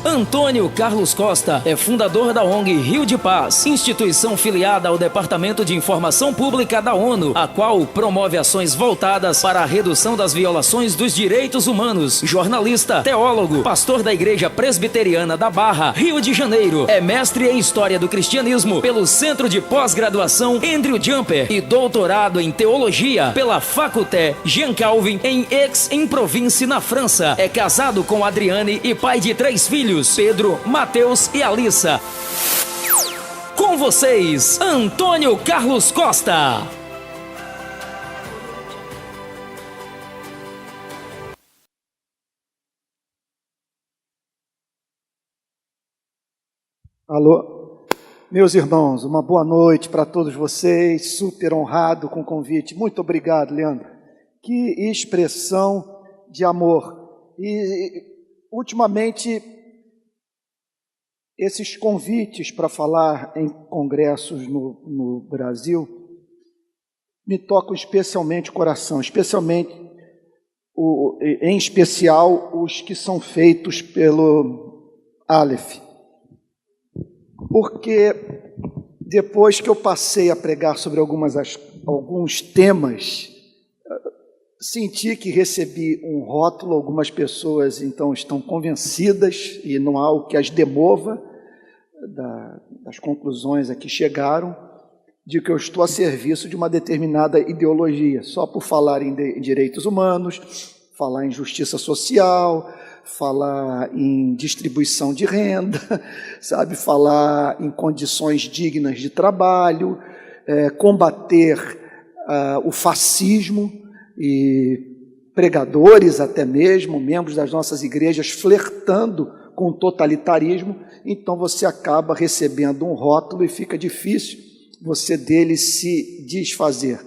Antônio Carlos Costa é fundador da ONG Rio de Paz, instituição filiada ao Departamento de Informação Pública da ONU, a qual promove ações voltadas para a redução das violações dos direitos humanos. Jornalista, teólogo, pastor da Igreja Presbiteriana da Barra, Rio de Janeiro. É mestre em História do Cristianismo pelo Centro de Pós-Graduação Andrew Jumper e doutorado em Teologia pela Faculté Jean Calvin em Aix-en-Provence, na França. É casado com Adriane e pai de 3 filhos, Pedro, Mateus e Alissa. Com vocês, Antônio Carlos Costa. Alô, meus irmãos, uma boa noite para todos vocês, super honrado com o convite. Muito obrigado, Leandro. Que expressão de amor. E, ultimamente, esses convites para falar em congressos no Brasil me tocam especialmente o coração, em especial os que são feitos pelo Aleph. Porque depois que eu passei a pregar sobre alguns temas, senti que recebi um rótulo, algumas pessoas então estão convencidas, e não há o que as demova das conclusões a que chegaram, de que eu estou a serviço de uma determinada ideologia, só por falar em direitos humanos, falar em justiça social, falar em distribuição de renda, sabe, falar em condições dignas de trabalho, combater o fascismo, e pregadores até mesmo, membros das nossas igrejas, flertando com o totalitarismo. Então você acaba recebendo um rótulo e fica difícil você dele se desfazer.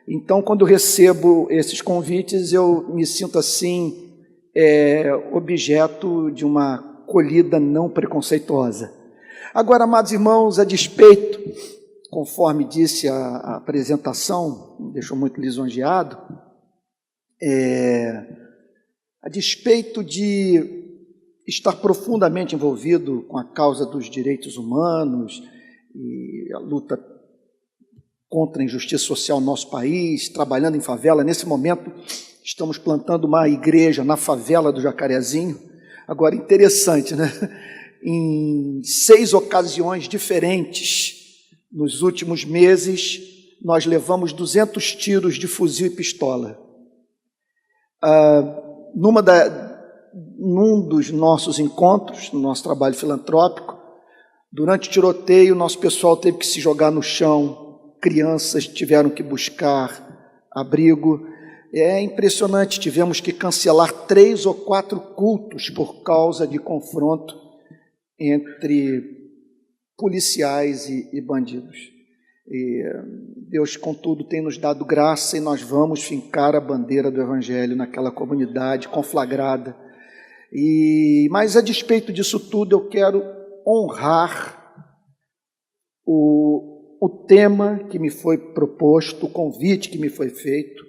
Então, quando eu recebo esses convites, eu me sinto assim, objeto de uma acolhida não preconceituosa. Agora, amados irmãos, a despeito, conforme disse a apresentação, me deixou muito lisonjeado, a despeito de estar profundamente envolvido com a causa dos direitos humanos e a luta contra a injustiça social no nosso país, trabalhando em favela. Nesse momento, estamos plantando uma igreja na favela do Jacarezinho. Agora, interessante, né? Em 6 ocasiões diferentes, nos últimos meses, nós levamos 200 tiros de fuzil e pistola. Num dos nossos encontros, no nosso trabalho filantrópico, durante o tiroteio, nosso pessoal teve que se jogar no chão, crianças tiveram que buscar abrigo. É impressionante, tivemos que cancelar 3 ou 4 cultos por causa de confronto entre policiais e bandidos. E Deus, contudo, tem nos dado graça e nós vamos fincar a bandeira do Evangelho naquela comunidade conflagrada. Mas, a despeito disso tudo, eu quero honrar o tema que me foi proposto, o convite que me foi feito.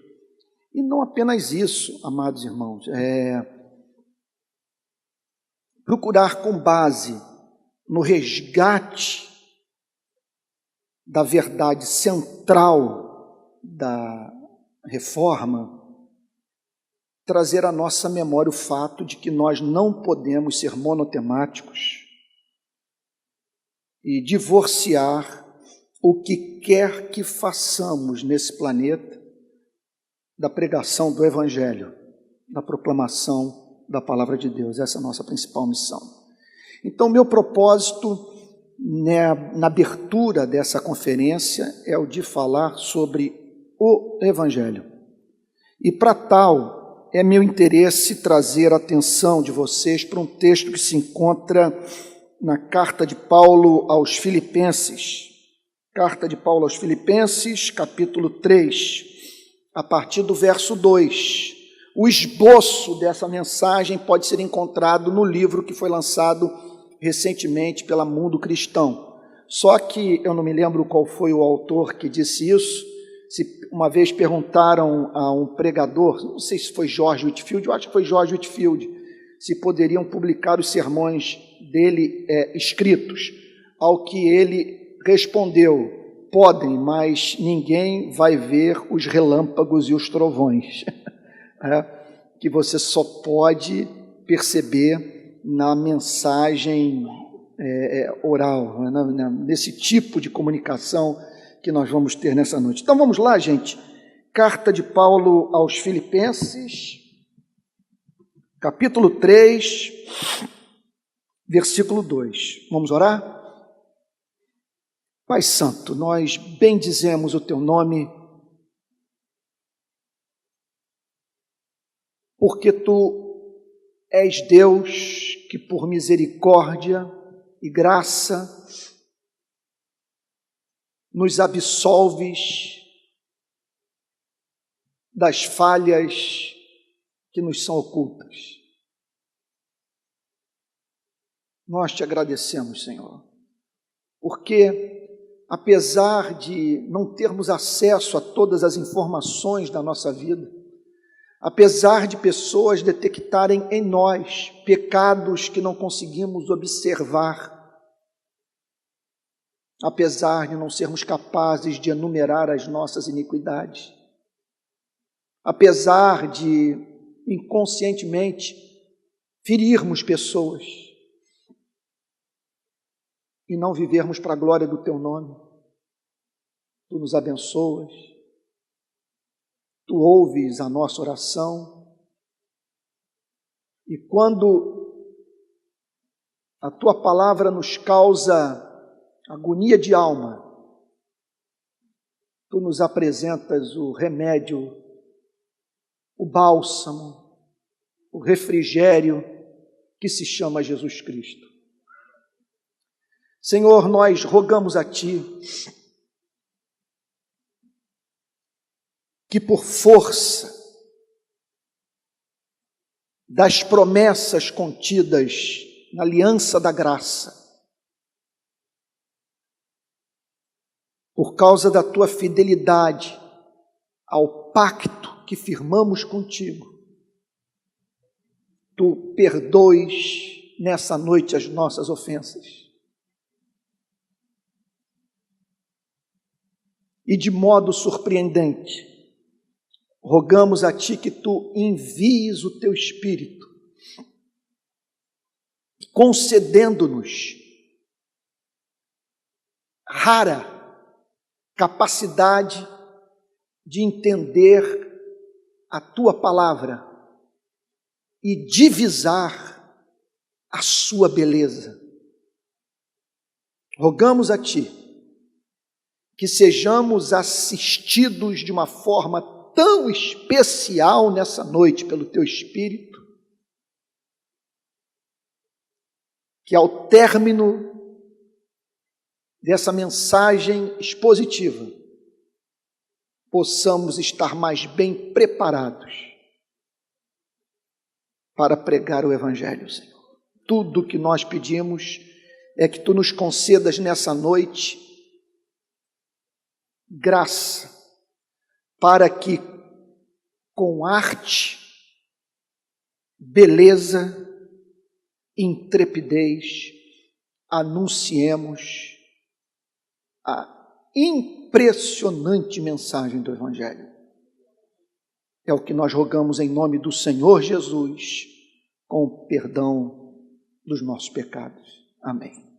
E não apenas isso, amados irmãos, procurar com base no resgate da verdade central da reforma, trazer à nossa memória o fato de que nós não podemos ser monotemáticos e divorciar o que quer que façamos nesse planeta da pregação do Evangelho, da proclamação da Palavra de Deus. Essa é a nossa principal missão. Então, meu propósito na abertura dessa conferência é o de falar sobre o Evangelho. E para tal, é meu interesse trazer a atenção de vocês para um texto que se encontra na carta de Paulo aos Filipenses. Carta de Paulo aos Filipenses, capítulo 3, a partir do verso 2. O esboço dessa mensagem pode ser encontrado no livro que foi lançado recentemente pela Mundo Cristão. Só que eu não me lembro qual foi o autor que disse isso. Uma vez perguntaram a um pregador, não sei se foi George Whitefield, eu acho que foi George Whitefield, se poderiam publicar os sermões dele escritos, ao que ele respondeu: podem, mas ninguém vai ver os relâmpagos e os trovões, que você só pode perceber na mensagem oral, nesse tipo de comunicação que nós vamos ter nessa noite. Então vamos lá, gente. Carta de Paulo aos Filipenses, capítulo 3, versículo 2. Vamos orar? Pai Santo, nós bendizemos o Teu nome, porque Tu és Deus que por misericórdia e graça nos absolves das falhas que nos são ocultas. Nós te agradecemos, Senhor, porque apesar de não termos acesso a todas as informações da nossa vida, apesar de pessoas detectarem em nós pecados que não conseguimos observar, apesar de não sermos capazes de enumerar as nossas iniquidades, apesar de inconscientemente ferirmos pessoas e não vivermos para a glória do Teu nome, Tu nos abençoas, Tu ouves a nossa oração, e quando a Tua palavra nos causa agonia de alma, Tu nos apresentas o remédio, o bálsamo, o refrigério que se chama Jesus Cristo. Senhor, nós rogamos a Ti que por força das promessas contidas na aliança da graça, por causa da Tua fidelidade ao pacto que firmamos contigo, Tu perdoes nessa noite as nossas ofensas. E de modo surpreendente, rogamos a Ti que Tu envies o Teu Espírito, concedendo-nos rara capacidade de entender a Tua palavra e divisar a sua beleza. Rogamos a Ti que sejamos assistidos de uma forma tão especial nessa noite pelo Teu Espírito, que ao término dessa mensagem expositiva, possamos estar mais bem preparados para pregar o Evangelho, Senhor. Tudo o que nós pedimos é que Tu nos concedas nessa noite graça, para que com arte, beleza, intrepidez, anunciemos a impressionante mensagem do Evangelho. É o que nós rogamos em nome do Senhor Jesus, com o perdão dos nossos pecados. Amém.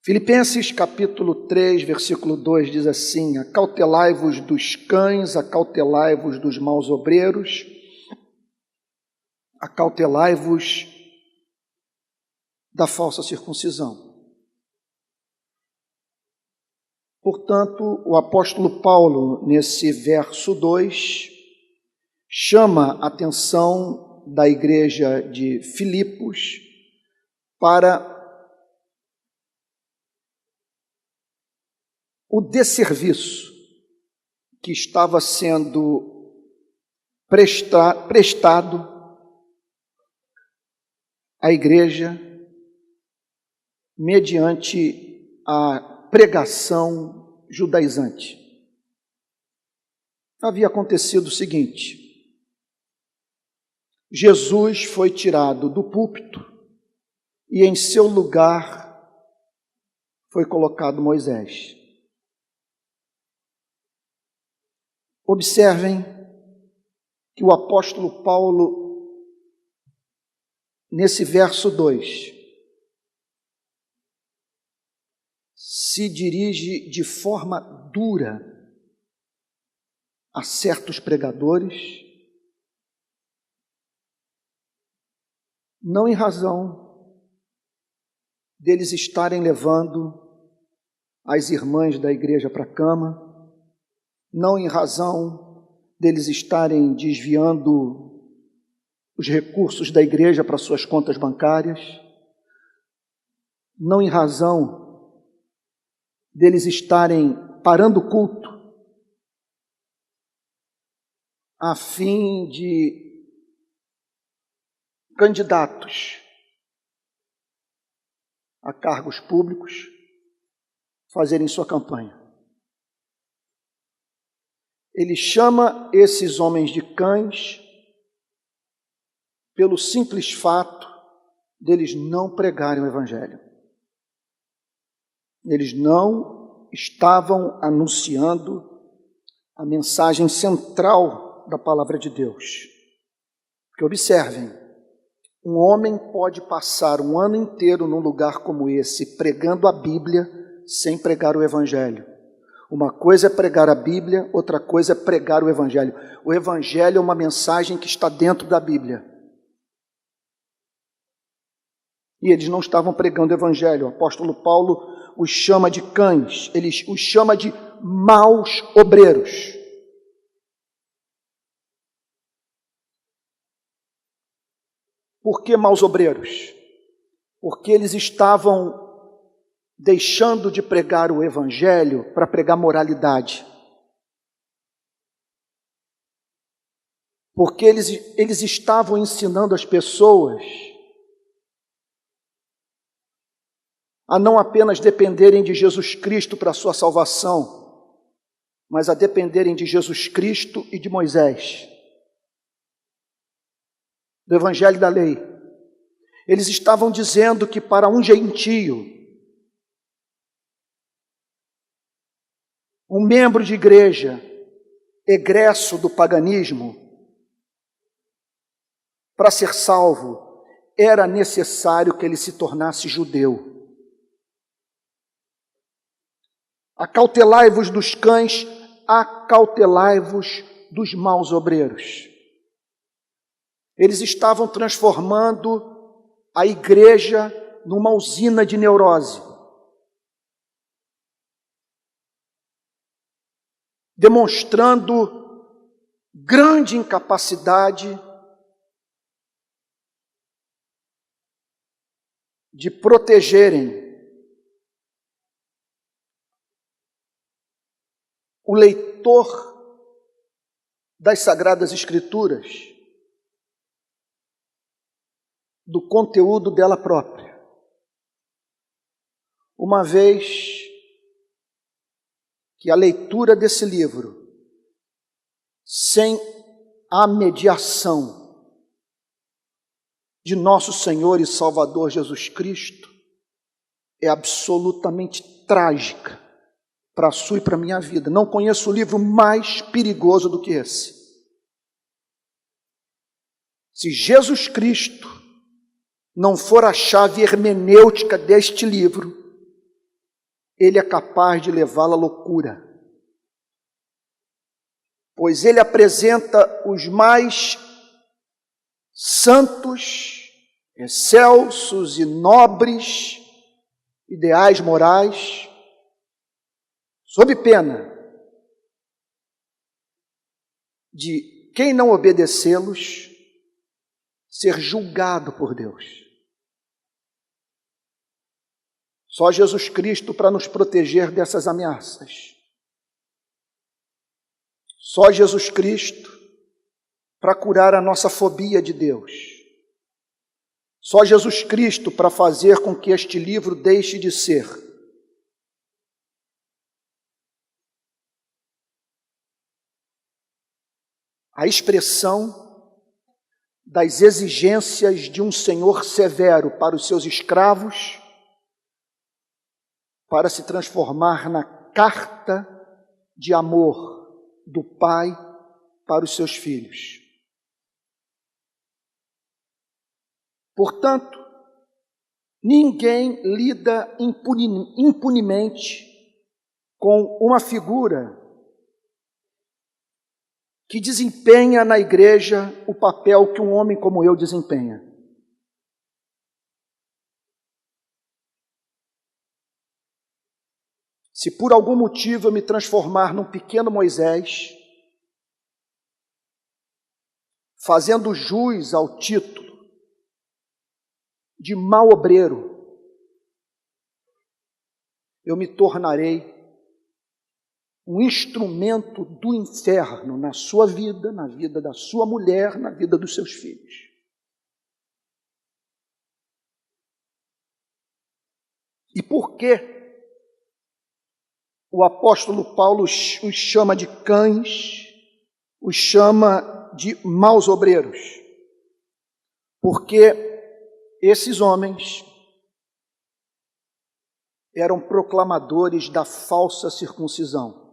Filipenses capítulo 3, versículo 2 diz assim: acautelai-vos dos cães, acautelai-vos dos maus obreiros, acautelai-vos da falsa circuncisão. Portanto, o apóstolo Paulo, nesse verso 2, chama a atenção da igreja de Filipos para o desserviço que estava sendo prestado à igreja mediante a pregação judaizante. Havia acontecido o seguinte: Jesus foi tirado do púlpito e em seu lugar foi colocado Moisés. Observem que o apóstolo Paulo, nesse verso 2, se dirige de forma dura a certos pregadores, não em razão deles estarem levando as irmãs da igreja para a cama, não em razão deles estarem desviando os recursos da igreja para suas contas bancárias, não em razão deles estarem parando o culto a fim de candidatos a cargos públicos fazerem sua campanha. Ele chama esses homens de cães pelo simples fato deles não pregarem o Evangelho. Eles não estavam anunciando a mensagem central da palavra de Deus. Porque observem, um homem pode passar um ano inteiro num lugar como esse, pregando a Bíblia, sem pregar o Evangelho. Uma coisa é pregar a Bíblia, outra coisa é pregar o Evangelho. O Evangelho é uma mensagem que está dentro da Bíblia. E eles não estavam pregando o Evangelho. O apóstolo Paulo os chama de cães, ele os chama de maus obreiros. Por que maus obreiros? Porque eles estavam deixando de pregar o Evangelho para pregar moralidade. Porque eles estavam ensinando as pessoas a não apenas dependerem de Jesus Cristo para a sua salvação, mas a dependerem de Jesus Cristo e de Moisés, do Evangelho da Lei. Eles estavam dizendo que para um gentio, um membro de igreja, egresso do paganismo, para ser salvo, era necessário que ele se tornasse judeu. Acautelai-vos dos cães, acautelai-vos dos maus obreiros. Eles estavam transformando a igreja numa usina de neurose, demonstrando grande incapacidade de protegerem o leitor das Sagradas Escrituras do conteúdo dela própria. Uma vez que a leitura desse livro, sem a mediação de nosso Senhor e Salvador Jesus Cristo, é absolutamente trágica para a sua e para a minha vida. Não conheço livro mais perigoso do que esse. Se Jesus Cristo não for a chave hermenêutica deste livro, ele é capaz de levá-la à loucura. Pois ele apresenta os mais santos, excelsos e nobres ideais morais, sob pena de quem não obedecê-los ser julgado por Deus. Só Jesus Cristo para nos proteger dessas ameaças. Só Jesus Cristo para curar a nossa fobia de Deus. Só Jesus Cristo para fazer com que este livro deixe de ser a expressão das exigências de um senhor severo para os seus escravos, para se transformar na carta de amor do pai para os seus filhos. Portanto, ninguém lida impunemente com uma figura que desempenha na igreja o papel que um homem como eu desempenha. Se por algum motivo eu me transformar num pequeno Moisés, fazendo jus ao título de mau obreiro, eu me tornarei um instrumento do inferno na sua vida, na vida da sua mulher, na vida dos seus filhos. E por que o apóstolo Paulo os chama de cães, os chama de maus obreiros? Porque esses homens eram proclamadores da falsa circuncisão.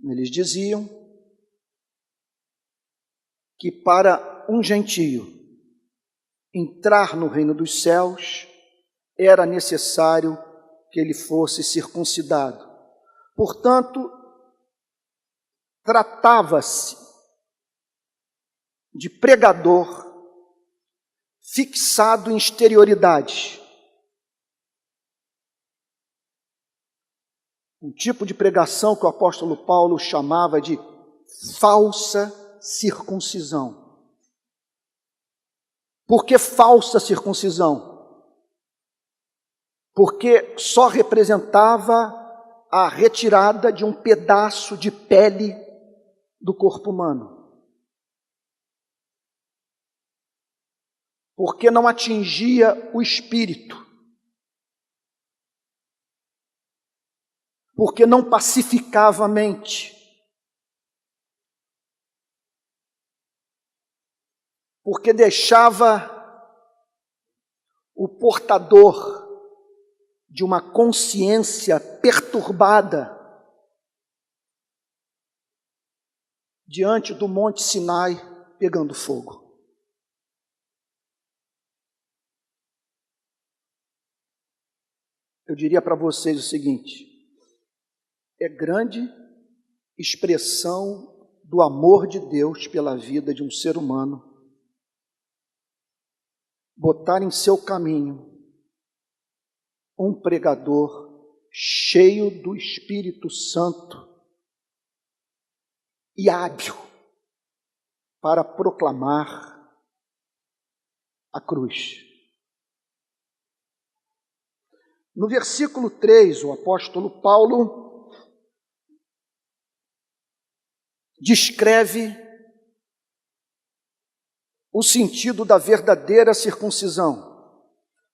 Eles diziam que para um gentio entrar no reino dos céus era necessário que ele fosse circuncidado. Portanto, tratava-se de pregador fixado em exterioridade. Um tipo de pregação que o apóstolo Paulo chamava de falsa circuncisão. Por que falsa circuncisão? Porque só representava a retirada de um pedaço de pele do corpo humano. Porque não atingia o espírito. Porque não pacificava a mente. Porque deixava o portador de uma consciência perturbada diante do Monte Sinai pegando fogo. Eu diria para vocês o seguinte: é grande expressão do amor de Deus pela vida de um ser humano botar em seu caminho um pregador cheio do Espírito Santo e hábil para proclamar a cruz. No versículo 3, o apóstolo Paulo descreve o sentido da verdadeira circuncisão.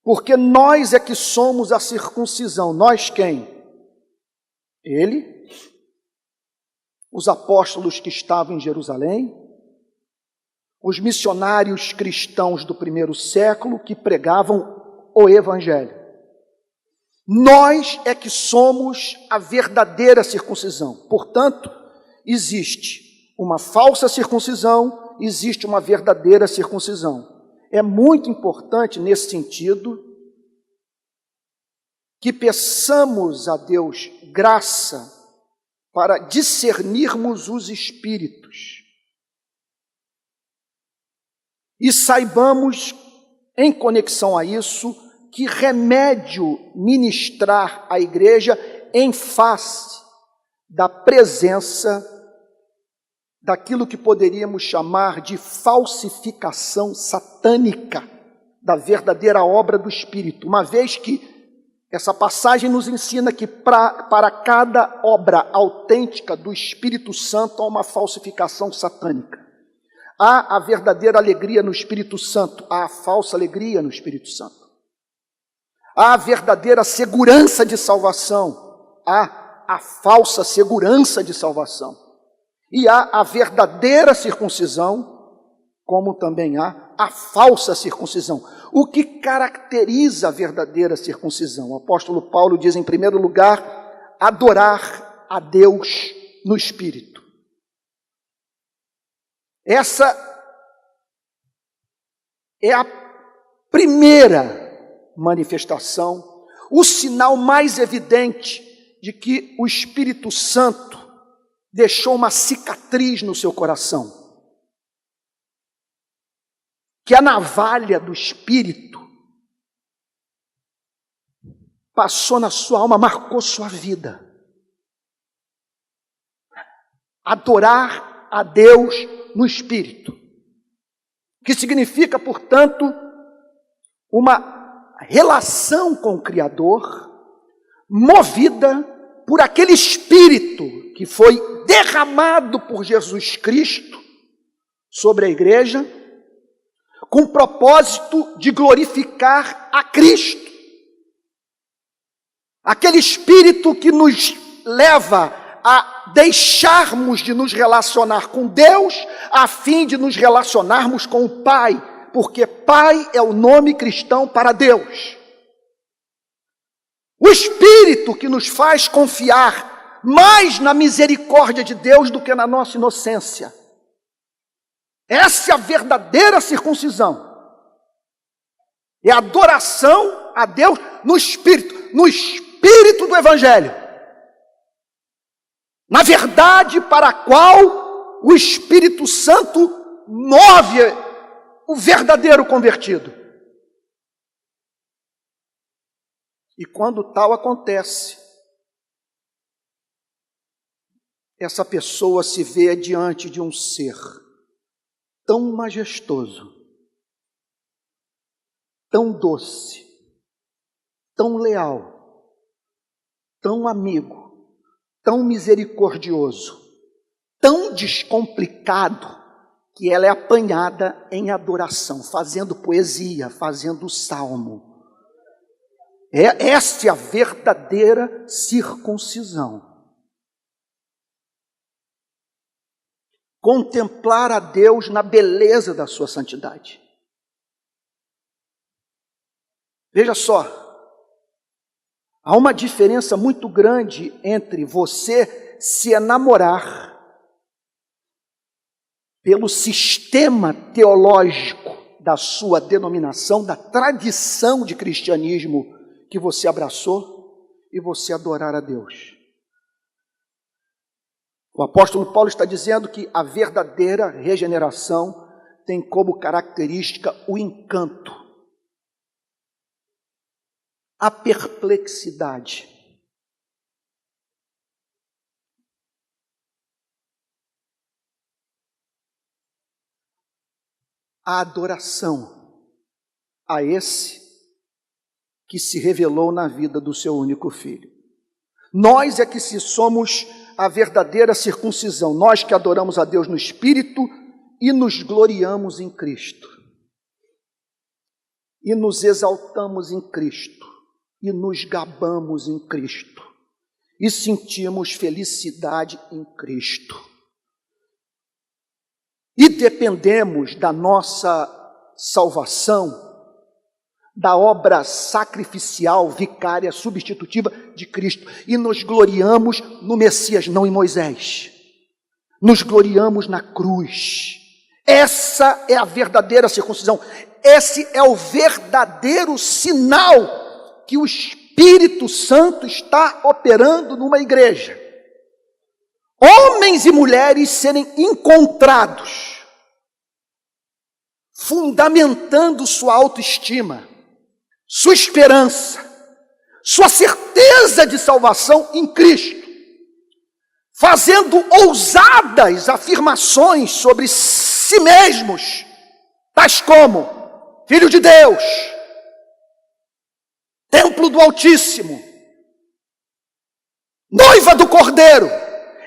Porque nós é que somos a circuncisão. Nós quem? Ele, os apóstolos que estavam em Jerusalém, os missionários cristãos do primeiro século que pregavam o Evangelho. Nós é que somos a verdadeira circuncisão. Portanto, existe uma falsa circuncisão, existe uma verdadeira circuncisão. É muito importante, nesse sentido, que peçamos a Deus graça para discernirmos os espíritos e saibamos, em conexão a isso, que remédio ministrar à igreja em face da presença daquilo que poderíamos chamar de falsificação satânica da verdadeira obra do Espírito, uma vez que essa passagem nos ensina que para cada obra autêntica do Espírito Santo há uma falsificação satânica. Há a verdadeira alegria no Espírito Santo, há a falsa alegria no Espírito Santo. Há a verdadeira segurança de salvação, há a falsa segurança de salvação. E há a verdadeira circuncisão como também há a falsa circuncisão. O que caracteriza a verdadeira circuncisão? O apóstolo Paulo diz, em primeiro lugar, adorar a Deus no Espírito. Essa é a primeira manifestação, o sinal mais evidente de que o Espírito Santo deixou uma cicatriz no seu coração. Que a navalha do Espírito passou na sua alma, marcou sua vida. Adorar a Deus no Espírito. Que significa, portanto, uma relação com o Criador movida por aquele Espírito que foi derramado por Jesus Cristo sobre a igreja, com o propósito de glorificar a Cristo. Aquele Espírito que nos leva a deixarmos de nos relacionar com Deus, a fim de nos relacionarmos com o Pai, porque Pai é o nome cristão para Deus. O Espírito que nos faz confiar mais na misericórdia de Deus do que na nossa inocência. Essa é a verdadeira circuncisão. É a adoração a Deus no Espírito do Evangelho. Na verdade para a qual o Espírito Santo move o verdadeiro convertido. E quando tal acontece, essa pessoa se vê diante de um ser tão majestoso, tão doce, tão leal, tão amigo, tão misericordioso, tão descomplicado, que ela é apanhada em adoração, fazendo poesia, fazendo salmo. Essa é a verdadeira circuncisão. Contemplar a Deus na beleza da sua santidade. Veja só, há uma diferença muito grande entre você se enamorar pelo sistema teológico da sua denominação, da tradição de cristianismo que você abraçou, e você adorar a Deus. O apóstolo Paulo está dizendo que a verdadeira regeneração tem como característica o encanto, a perplexidade. A adoração a esse que se revelou na vida do seu único filho. Nós é que se somos a verdadeira circuncisão, nós que adoramos a Deus no Espírito e nos gloriamos em Cristo. E nos exaltamos em Cristo, e nos gabamos em Cristo, e sentimos felicidade em Cristo. E dependemos da nossa salvação, da obra sacrificial, vicária, substitutiva de Cristo. E nos gloriamos no Messias, não em Moisés. Nos gloriamos na cruz. Essa é a verdadeira circuncisão. Esse é o verdadeiro sinal que o Espírito Santo está operando numa igreja. Homens e mulheres serem encontrados, fundamentando sua autoestima, sua esperança, sua certeza de salvação em Cristo, fazendo ousadas afirmações sobre si mesmos, tais como Filho de Deus, Templo do Altíssimo, Noiva do Cordeiro,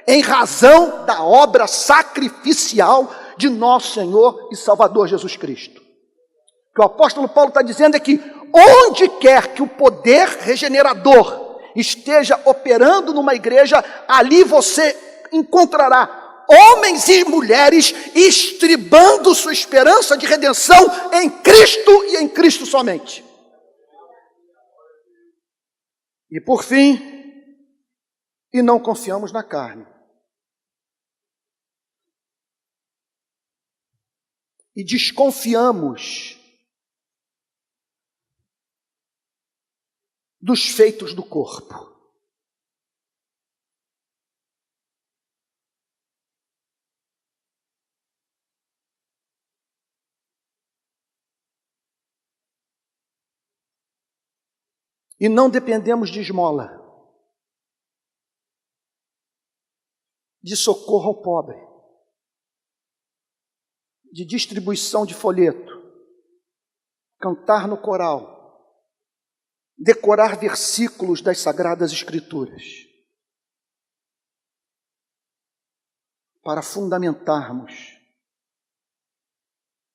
em razão da obra sacrificial de nosso Senhor e Salvador Jesus Cristo. O que o apóstolo Paulo está dizendo é que onde quer que o poder regenerador esteja operando numa igreja, ali você encontrará homens e mulheres estribando sua esperança de redenção em Cristo e em Cristo somente. E por fim, e não confiamos na carne. E desconfiamos dos feitos do corpo. E não dependemos de esmola, de socorro ao pobre, de distribuição de folheto, cantar no coral, decorar versículos das Sagradas Escrituras, para fundamentarmos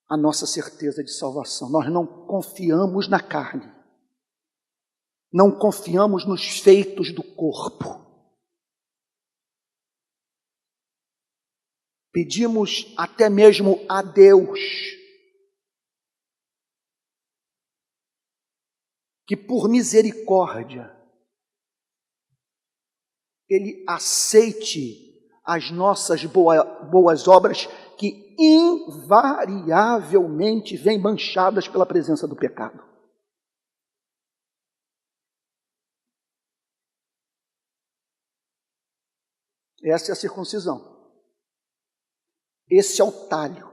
a nossa certeza de salvação. Nós não confiamos na carne, não confiamos nos feitos do corpo. Pedimos até mesmo a Deus que, por misericórdia, Ele aceite as nossas boas obras que invariavelmente vêm manchadas pela presença do pecado. Essa é a circuncisão. Esse é o talho.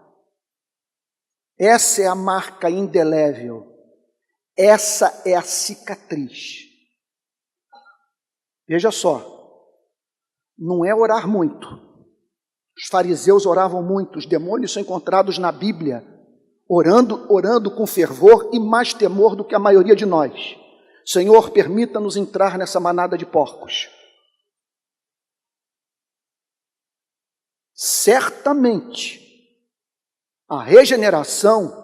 Essa é a marca indelével. Essa é a cicatriz. Veja só, não é orar muito. Os fariseus oravam muito, os demônios são encontrados na Bíblia, orando com fervor e mais temor do que a maioria de nós. Senhor, permita-nos entrar nessa manada de porcos. Certamente, a regeneração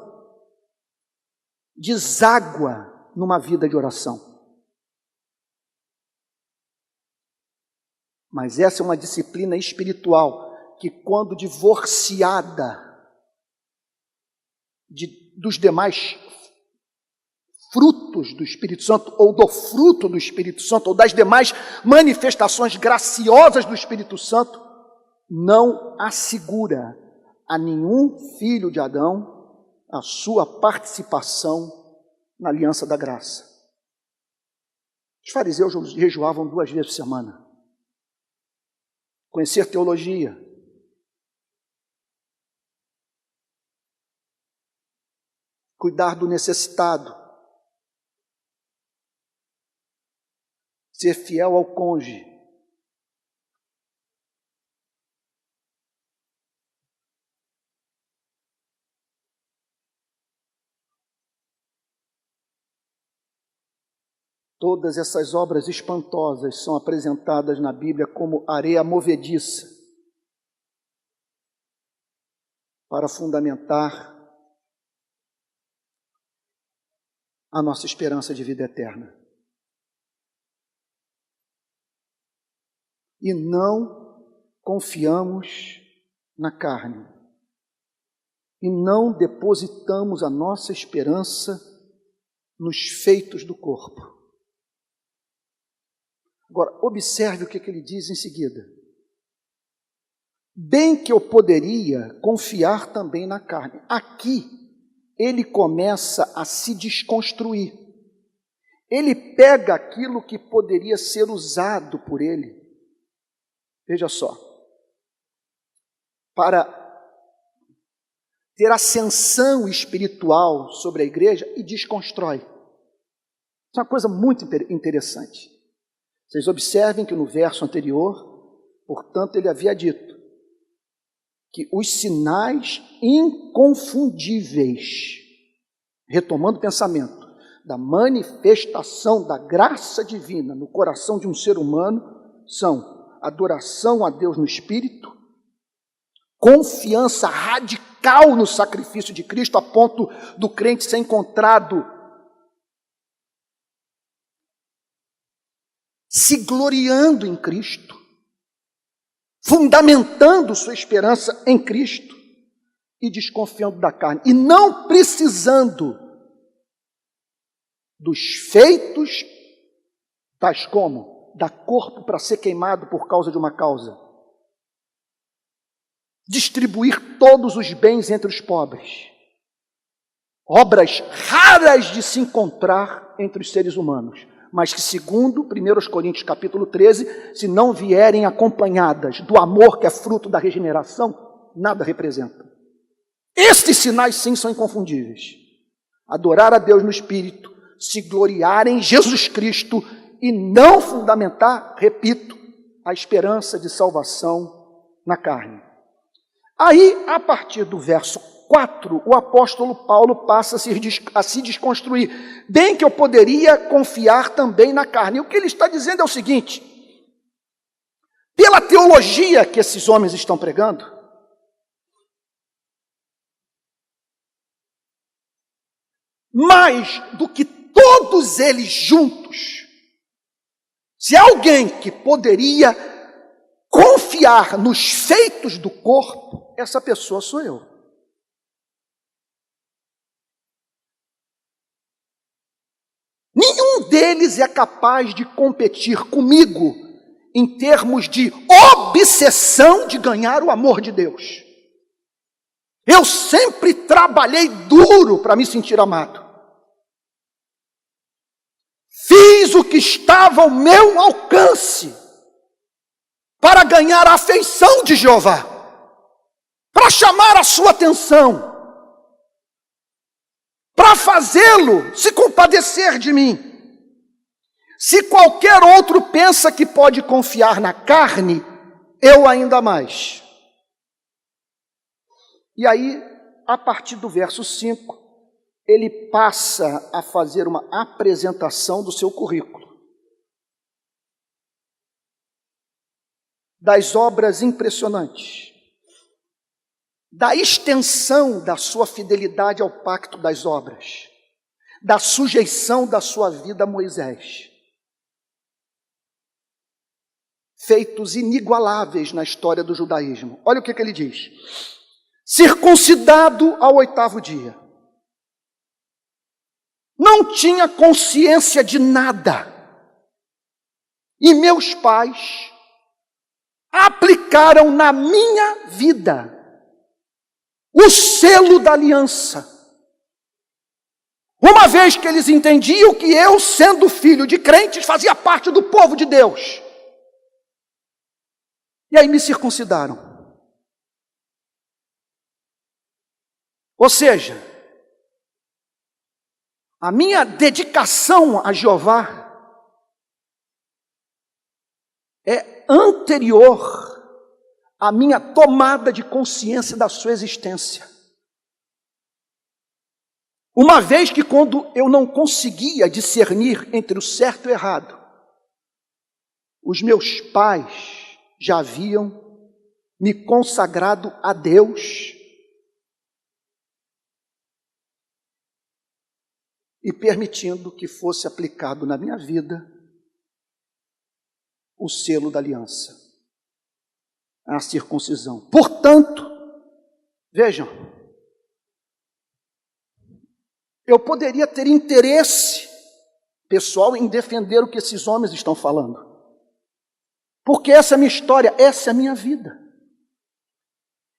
deságua numa vida de oração. Mas essa é uma disciplina espiritual que, quando divorciada dos demais frutos do Espírito Santo, ou do fruto do Espírito Santo, ou das demais manifestações graciosas do Espírito Santo, não assegura a nenhum filho de Adão a sua participação na aliança da graça. Os fariseus jejuavam 2 vezes por semana. Conhecer teologia. Cuidar do necessitado. Ser fiel ao cônjuge. Todas essas obras espantosas são apresentadas na Bíblia como areia movediça para fundamentar a nossa esperança de vida eterna. E não confiamos na carne. E não depositamos a nossa esperança nos feitos do corpo. Agora, observe o que ele diz em seguida. Bem que eu poderia confiar também na carne. Aqui, ele começa a se desconstruir. Ele pega aquilo que poderia ser usado por ele. Veja só. Para ter ascensão espiritual sobre a igreja e desconstrói. Isso é uma coisa muito interessante. Vocês observem que no verso anterior, portanto, ele havia dito que os sinais inconfundíveis, retomando o pensamento, da manifestação da graça divina no coração de um ser humano, são adoração a Deus no Espírito, confiança radical no sacrifício de Cristo, a ponto do crente ser encontrado se gloriando em Cristo, fundamentando sua esperança em Cristo e desconfiando da carne, e não precisando dos feitos, tais como dar corpo para ser queimado por causa de uma causa, distribuir todos os bens entre os pobres, obras raras de se encontrar entre os seres humanos, mas que, segundo 1 Coríntios capítulo 13, se não vierem acompanhadas do amor que é fruto da regeneração, nada representam. Estes sinais, sim, são inconfundíveis. Adorar a Deus no Espírito, se gloriar em Jesus Cristo e não fundamentar, repito, a esperança de salvação na carne. Aí, a partir do verso 4, o apóstolo Paulo passa a se desconstruir. Bem que eu poderia confiar também na carne. E o que ele está dizendo é o seguinte: pela teologia que esses homens estão pregando, mais do que todos eles juntos, se há alguém que poderia confiar nos feitos do corpo, essa pessoa sou eu. Nenhum deles é capaz de competir comigo em termos de obsessão de ganhar o amor de Deus. Eu sempre trabalhei duro para me sentir amado. Fiz o que estava ao meu alcance para ganhar a afeição de Jeová, para chamar a sua atenção, para fazê-lo se compadecer de mim. Se qualquer outro pensa que pode confiar na carne, eu ainda mais. E aí, a partir do verso 5, ele passa a fazer uma apresentação do seu currículo, das obras impressionantes, da extensão da sua fidelidade ao pacto das obras, da sujeição da sua vida a Moisés. Feitos inigualáveis na história do judaísmo. Olha o que ele diz: circuncidado ao 8º dia, não tinha consciência de nada, e meus pais aplicaram na minha vida o selo da aliança, uma vez que eles entendiam que eu, sendo filho de crentes, fazia parte do povo de Deus. E aí me circuncidaram. Ou seja, a minha dedicação a Jeová é anterior à minha tomada de consciência da sua existência. Uma vez que, quando eu não conseguia discernir entre o certo e o errado, os meus pais já haviam me consagrado a Deus e permitindo que fosse aplicado na minha vida o selo da aliança, a circuncisão. Portanto, vejam, eu poderia ter interesse pessoal em defender o que esses homens estão falando, porque essa é a minha história, essa é a minha vida.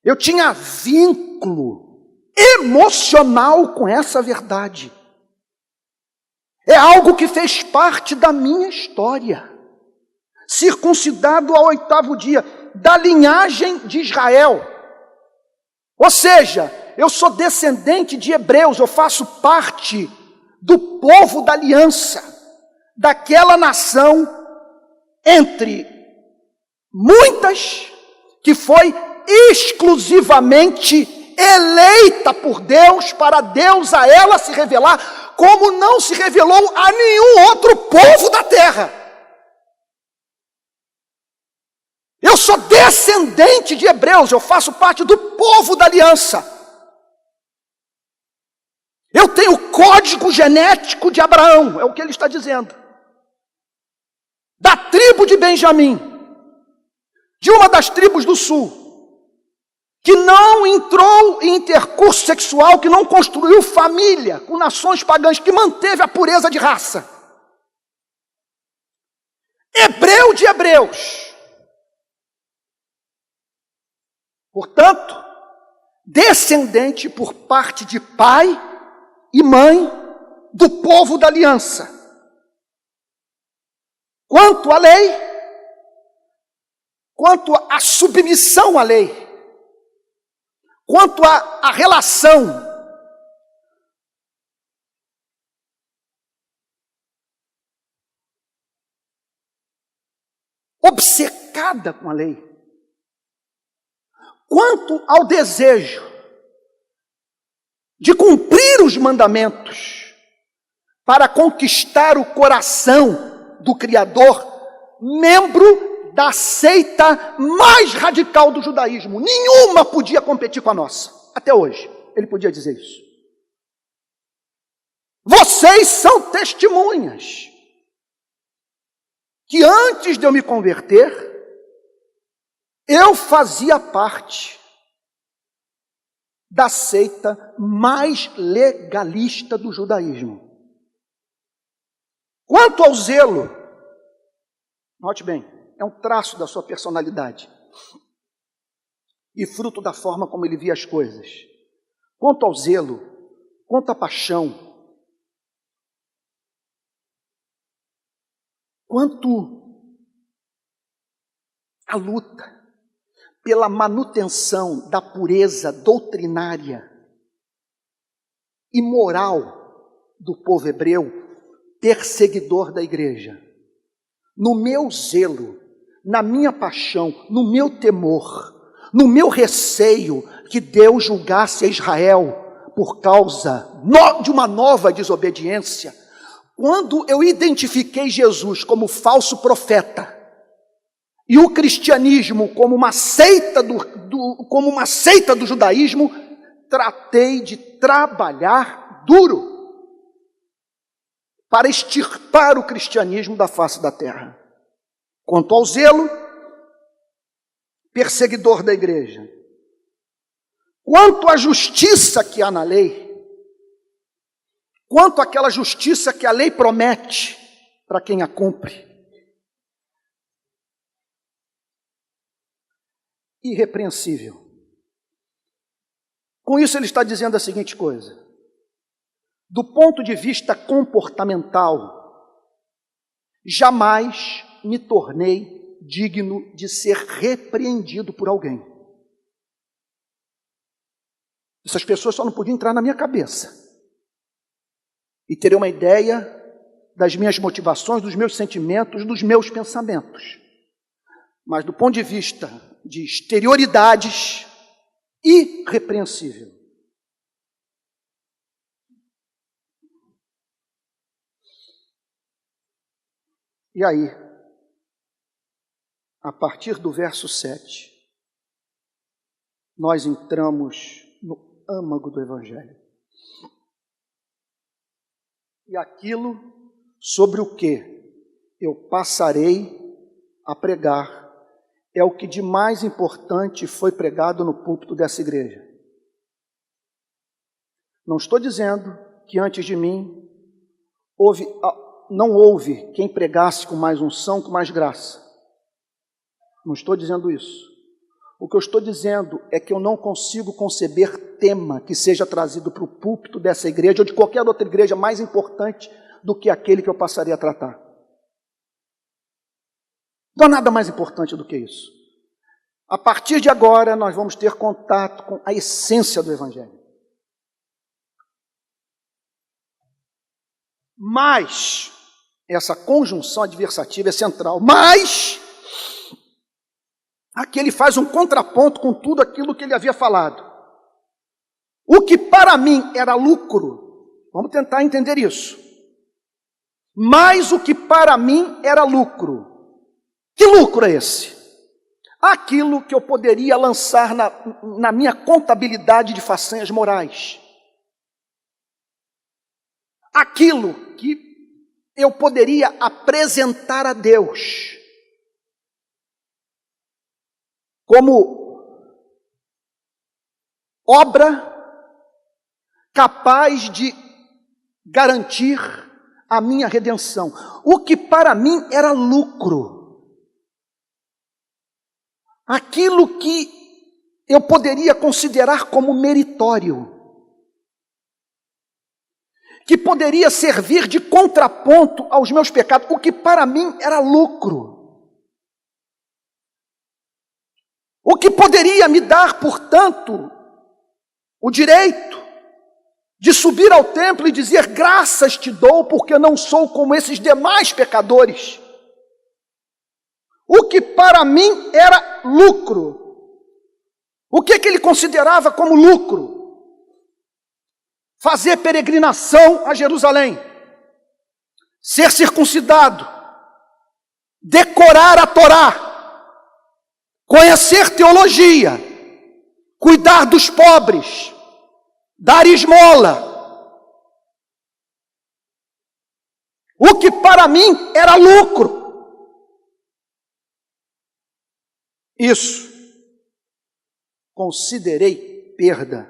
Eu tinha vínculo emocional com essa verdade. É algo que fez parte da minha história. Circuncidado ao 8º dia, da linhagem de Israel. Ou seja, eu sou descendente de hebreus, eu faço parte do povo da aliança, daquela nação, entre muitas, que foi exclusivamente eleita por Deus, para Deus a ela se revelar, como não se revelou a nenhum outro povo da terra. Eu sou descendente de hebreus, eu faço parte do povo da aliança. Eu tenho o código genético de Abraão, é o que ele está dizendo. Da tribo de Benjamim. de uma das tribos do sul, que não entrou em intercurso sexual, que não construiu família com nações pagãs, que manteve a pureza de raça. Hebreu de hebreus. Portanto, descendente por parte de pai e mãe do povo da aliança. Quanto à lei, quanto à submissão à lei, quanto à relação, obcecada com a lei, quanto ao desejo de cumprir os mandamentos para conquistar o coração do Criador, membro da seita mais radical do judaísmo. Nenhuma podia competir com a nossa. Até hoje, ele podia dizer isso. Vocês são testemunhas que antes de eu me converter, eu fazia parte da seita mais legalista do judaísmo. Quanto ao zelo, note bem, é um traço da sua personalidade e fruto da forma como ele via as coisas. Quanto ao zelo, quanto à paixão, quanto à luta pela manutenção da pureza doutrinária e moral do povo hebreu, perseguidor da igreja. No meu zelo, na minha paixão, no meu temor, no meu receio que Deus julgasse a Israel por causa de uma nova desobediência, quando eu identifiquei Jesus como falso profeta e o cristianismo como uma seita do judaísmo, tratei de trabalhar duro para extirpar o cristianismo da face da terra. Quanto ao zelo, perseguidor da igreja. Quanto à justiça que há na lei, quanto àquela justiça que a lei promete para quem a cumpre, irrepreensível. Com isso ele está dizendo a seguinte coisa: do ponto de vista comportamental, jamais me tornei digno de ser repreendido por alguém. Essas pessoas só não podiam entrar na minha cabeça e ter uma ideia das minhas motivações, dos meus sentimentos, dos meus pensamentos. Mas do ponto de vista de exterioridades, irrepreensível. E aí, a partir do verso 7, nós entramos no âmago do Evangelho. E aquilo sobre o que eu passarei a pregar é o que de mais importante foi pregado no púlpito dessa igreja. Não estou dizendo que antes de mim não houve quem pregasse com mais unção, com mais graça. Não estou dizendo isso. O que eu estou dizendo é que eu não consigo conceber tema que seja trazido para o púlpito dessa igreja ou de qualquer outra igreja mais importante do que aquele que eu passarei a tratar. Não há nada mais importante do que isso. A partir de agora, nós vamos ter contato com a essência do Evangelho. Mas, essa conjunção adversativa é central. Mas, aqui ele faz um contraponto com tudo aquilo que ele havia falado. O que para mim era lucro, vamos tentar entender isso. Mas o que para mim era lucro. Que lucro é esse? Aquilo que eu poderia lançar na minha contabilidade de façanhas morais. Aquilo que eu poderia apresentar a Deus como obra capaz de garantir a minha redenção. O que para mim era lucro. Aquilo que eu poderia considerar como meritório. Que poderia servir de contraponto aos meus pecados. O que para mim era lucro. O que poderia me dar, portanto, o direito de subir ao templo e dizer: graças te dou, porque não sou como esses demais pecadores. O que para mim era lucro. O que ele considerava como lucro? Fazer peregrinação a Jerusalém, ser circuncidado, decorar a Torá, conhecer teologia, cuidar dos pobres, dar esmola. O que para mim era lucro. Isso considerei perda.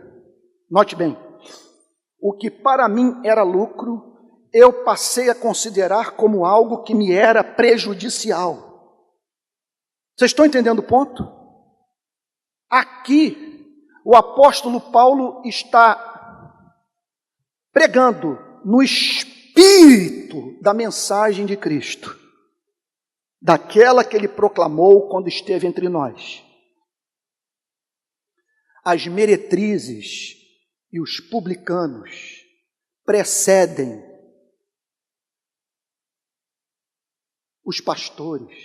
Note bem, o que para mim era lucro, eu passei a considerar como algo que me era prejudicial. Vocês estão entendendo o ponto? Aqui, o apóstolo Paulo está pregando no espírito da mensagem de Cristo, daquela que ele proclamou quando esteve entre nós. As meretrizes e os publicanos precedem os pastores,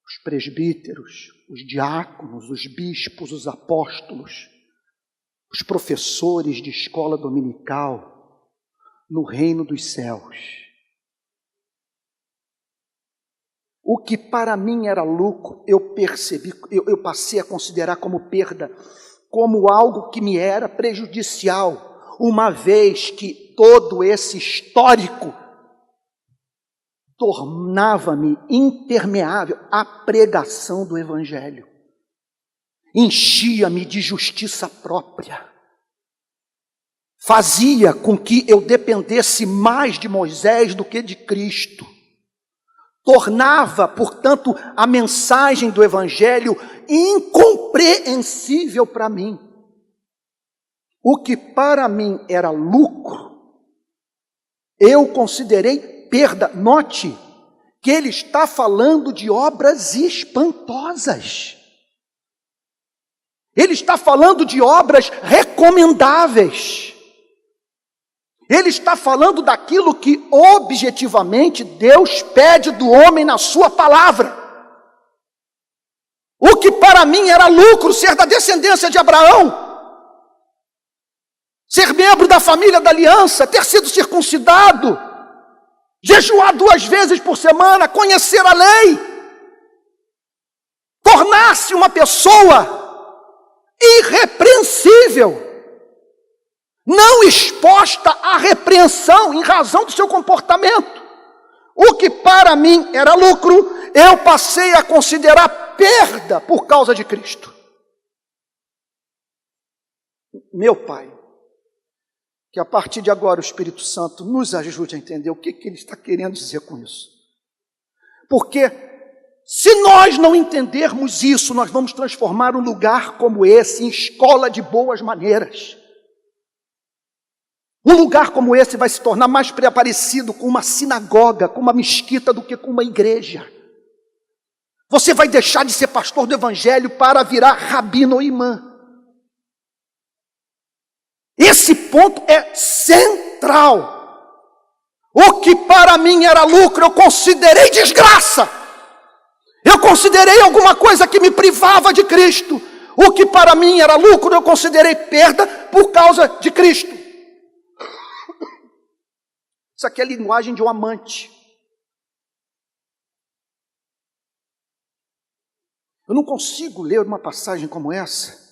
os presbíteros, os diáconos, os bispos, os apóstolos, os professores de escola dominical no reino dos céus. O que para mim era lucro, eu percebi, eu passei a considerar como perda, como algo que me era prejudicial, uma vez que todo esse histórico tornava-me impermeável à pregação do Evangelho. Enchia-me de justiça própria. Fazia com que eu dependesse mais de Moisés do que de Cristo. Tornava, portanto, a mensagem do Evangelho incompreensível para mim. O que para mim era lucro, eu considerei perda. Note que ele está falando de obras espantosas. Ele está falando de obras recomendáveis. Ele está falando daquilo que objetivamente Deus pede do homem na sua palavra. O que para mim era lucro, ser da descendência de Abraão, ser membro da família da aliança, ter sido circuncidado, jejuar 2 vezes por semana, conhecer a lei, tornar-se uma pessoa irrepreensível, não exposta à repreensão em razão do seu comportamento. O que para mim era lucro, eu passei a considerar perda por causa de Cristo. Meu Pai, que a partir de agora o Espírito Santo nos ajude a entender o que ele está querendo dizer com isso. Porque se nós não entendermos isso, nós vamos transformar um lugar como esse em escola de boas maneiras. Um lugar como esse vai se tornar mais parecido com uma sinagoga, com uma mesquita, do que com uma igreja. Você vai deixar de ser pastor do Evangelho para virar rabino ou imã. Esse ponto é central. O que para mim era lucro, eu considerei desgraça. Eu considerei alguma coisa que me privava de Cristo. O que para mim era lucro, eu considerei perda por causa de Cristo. Isso aqui é a linguagem de um amante. Eu não consigo ler uma passagem como essa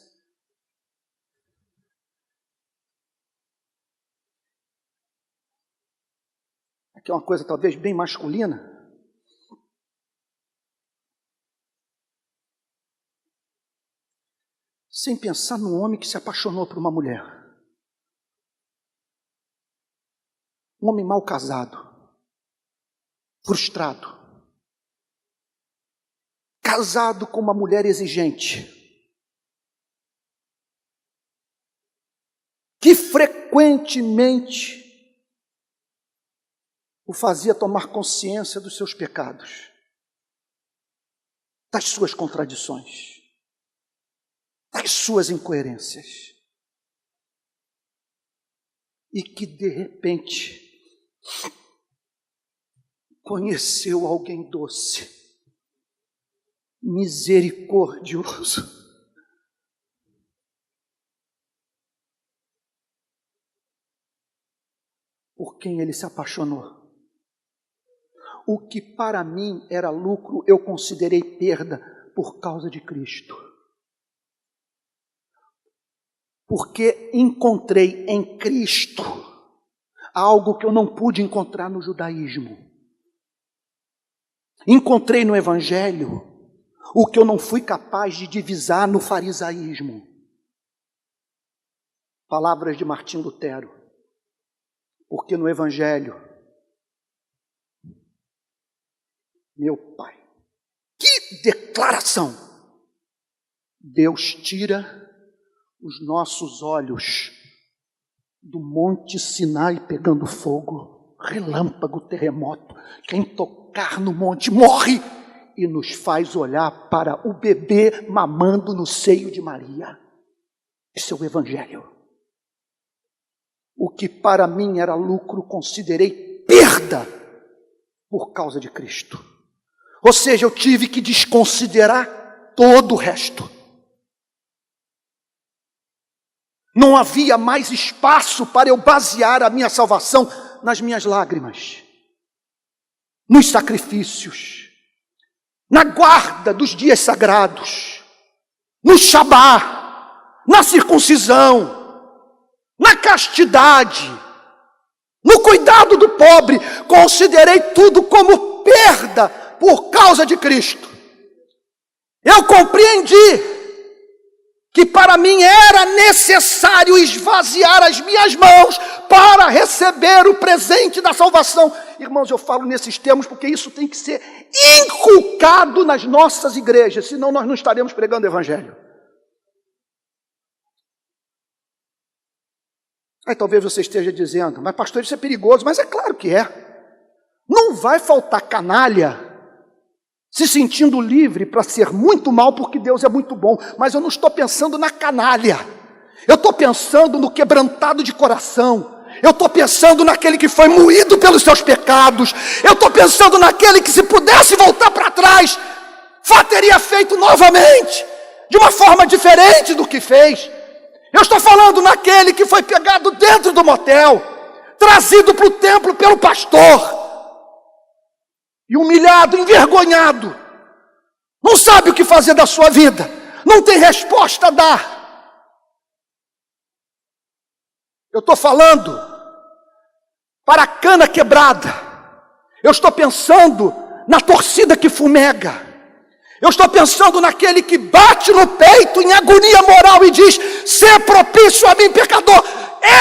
aqui é uma coisa talvez bem masculina. sem pensar no homem que se apaixonou por uma mulher. Um homem mal casado, frustrado, casado com uma mulher exigente, que frequentemente o fazia tomar consciência dos seus pecados, das suas contradições, das suas incoerências. E que de repente conheceu alguém doce, misericordioso, por quem ele se apaixonou. O que para mim era lucro, eu considerei perda por causa de Cristo. Porque encontrei em Cristo algo que eu não pude encontrar no judaísmo. Encontrei no Evangelho o que eu não fui capaz de divisar no farisaísmo. Palavras de Martim Lutero. Porque no Evangelho, meu Pai, que declaração! Deus tira os nossos olhos do Monte Sinai pegando fogo, relâmpago, terremoto. Quem tocar no monte morre, e nos faz olhar para o bebê mamando no seio de Maria. Esse é o Evangelho. O que para mim era lucro, considerei perda por causa de Cristo. Ou seja, eu tive que desconsiderar todo o resto. Não havia mais espaço para eu basear a minha salvação nas minhas lágrimas, nos sacrifícios, na guarda dos dias sagrados, no Shabá, na circuncisão, na castidade, no cuidado do pobre. Considerei tudo como perda por causa de Cristo. Eu compreendi que para mim era necessário esvaziar as minhas mãos para receber o presente da salvação. Irmãos, eu falo nesses termos porque isso tem que ser inculcado nas nossas igrejas, senão nós não estaremos pregando o Evangelho. Aí talvez você esteja dizendo, mas pastor, isso é perigoso. Mas é claro que é. Não vai faltar canalha se sentindo livre para ser muito mal porque Deus é muito bom. Mas eu não estou pensando na canalha. Eu estou pensando no quebrantado de coração. Eu estou pensando naquele que foi moído pelos seus pecados. Eu estou pensando naquele que, se pudesse voltar para trás, teria feito novamente, de uma forma diferente do que fez. Eu estou falando naquele que foi pegado dentro do motel, trazido para o templo pelo pastor, e humilhado, envergonhado, não sabe o que fazer da sua vida, não tem resposta a dar. Eu estou falando para a cana quebrada, eu estou pensando na torcida que fumega, eu estou pensando naquele que bate no peito em agonia moral e diz: "Sê propício a mim, pecador".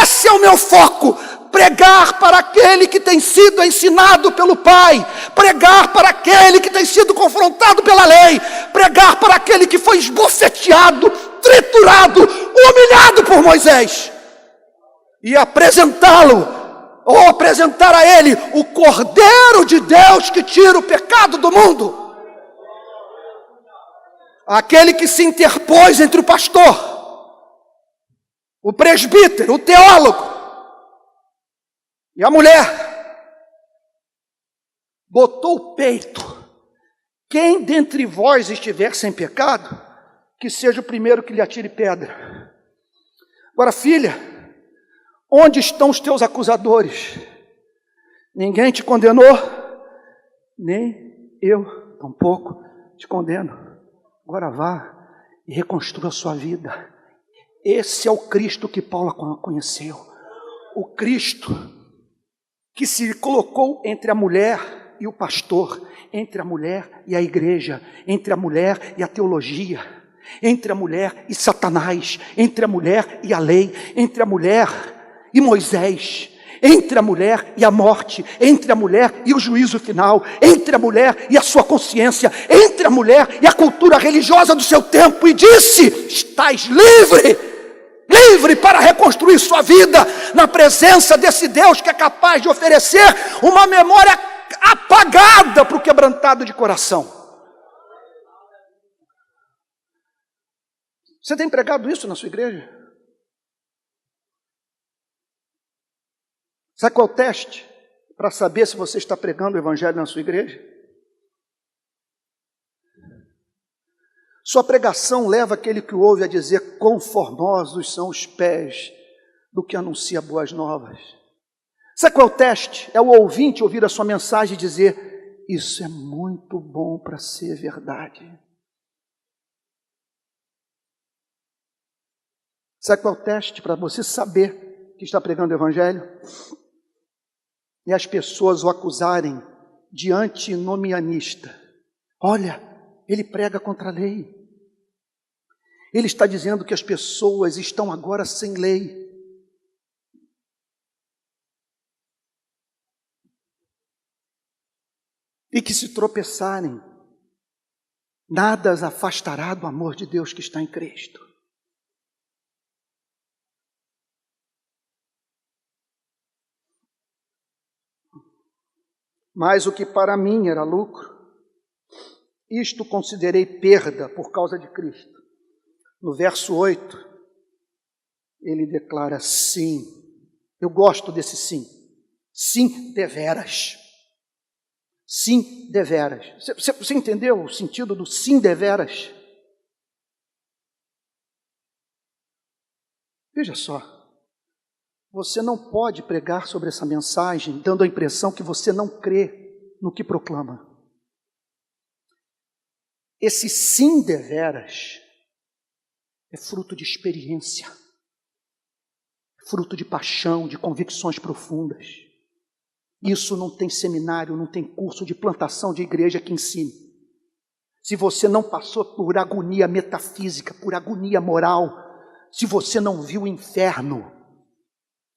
Esse é o meu foco. Pregar para aquele que tem sido ensinado pelo Pai, pregar para aquele que tem sido confrontado pela lei, pregar para aquele que foi esbofeteado, triturado, humilhado por Moisés, e apresentá-lo, ou apresentar a ele o Cordeiro de Deus que tira o pecado do mundo. Aquele que se interpôs entre o pastor, o presbítero, o teólogo e a mulher, botou o peito. Quem dentre vós estiver sem pecado, que seja o primeiro que lhe atire pedra. Agora, filha, onde estão os teus acusadores? Ninguém te condenou, nem eu tampouco te condeno. Agora vá e reconstrua a sua vida. Esse é o Cristo que Paulo conheceu. O Cristo que se colocou entre a mulher e o pastor, entre a mulher e a igreja, entre a mulher e a teologia, entre a mulher e Satanás, entre a mulher e a lei, entre a mulher e Moisés, entre a mulher e a morte, entre a mulher e o juízo final, entre a mulher e a sua consciência, entre a mulher e a cultura religiosa do seu tempo, e disse: estás livre, livre para reconstruir sua vida na presença desse Deus que é capaz de oferecer uma memória apagada para o quebrantado de coração. Você tem pregado isso na sua igreja? Sabe qual é o teste para saber se você está pregando o evangelho na sua igreja? Sua pregação leva aquele que o ouve a dizer: quão formosos são os pés do que anuncia boas novas. Sabe qual é o teste? É o ouvinte ouvir a sua mensagem e dizer: isso é muito bom para ser verdade. Sabe qual é o teste para você saber que está pregando o evangelho? E as pessoas o acusarem de antinomianista. Olha, ele prega contra a lei. Ele está dizendo que as pessoas estão agora sem lei. E que se tropeçarem, nada as afastará do amor de Deus que está em Cristo. Mas o que para mim era lucro, isto considerei perda por causa de Cristo. No verso 8, ele declara sim. Eu gosto desse sim. Sim, deveras. Sim, deveras. Você entendeu o sentido do sim, deveras? Veja só. Você não pode pregar sobre essa mensagem dando a impressão que você não crê no que proclama. Esse sim deveras é fruto de experiência, fruto de paixão, de convicções profundas. Isso não tem seminário, não tem curso de plantação de igreja que ensine. Se você não passou por agonia metafísica, por agonia moral, se você não viu o inferno,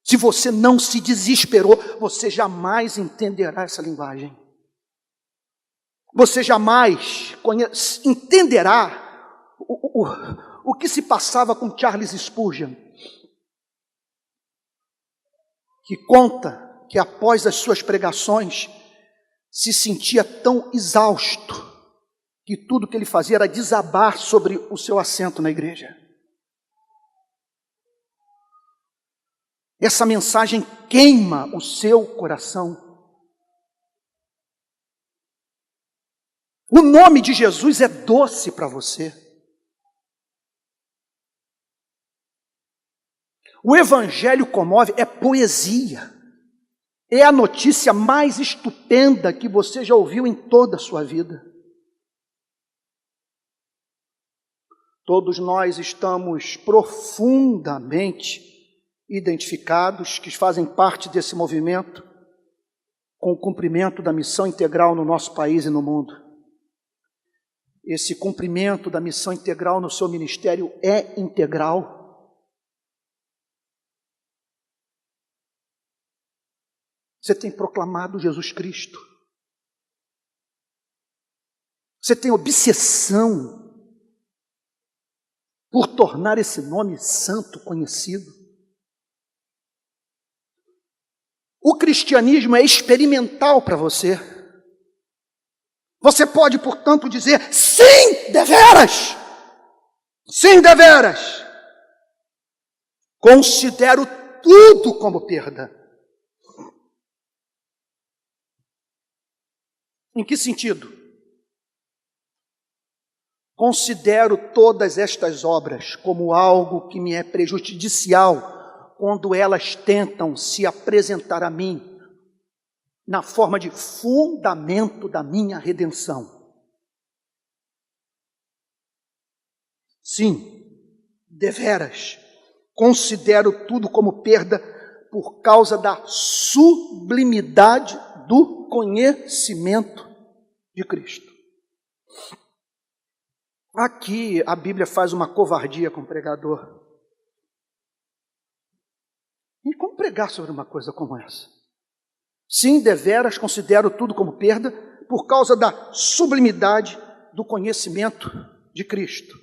se você não se desesperou, você jamais entenderá essa linguagem. Você jamais entenderá o que se passava com Charles Spurgeon, que conta que após as suas pregações se sentia tão exausto que tudo que ele fazia era desabar sobre o seu assento na igreja. Essa mensagem queima o seu coração. O nome de Jesus é doce para você. O evangelho comove, é poesia. É a notícia mais estupenda que você já ouviu em toda a sua vida. Todos nós estamos profundamente identificados, que fazem parte desse movimento, com o cumprimento da missão integral no nosso país e no mundo. Esse cumprimento da missão integral no seu ministério é integral. Você tem proclamado Jesus Cristo. Você tem obsessão por tornar esse nome santo conhecido. O cristianismo é experimental para você. Você pode, portanto, dizer: sim, deveras! Sim, deveras! Considero tudo como perda. Em que sentido? Considero todas estas obras como algo que me é prejudicial quando elas tentam se apresentar a mim na forma de fundamento da minha redenção. Sim, deveras, considero tudo como perda por causa da sublimidade do conhecimento de Cristo. Aqui a Bíblia faz uma covardia com o pregador. E como pregar sobre uma coisa como essa? Sim, deveras considero tudo como perda por causa da sublimidade do conhecimento de Cristo.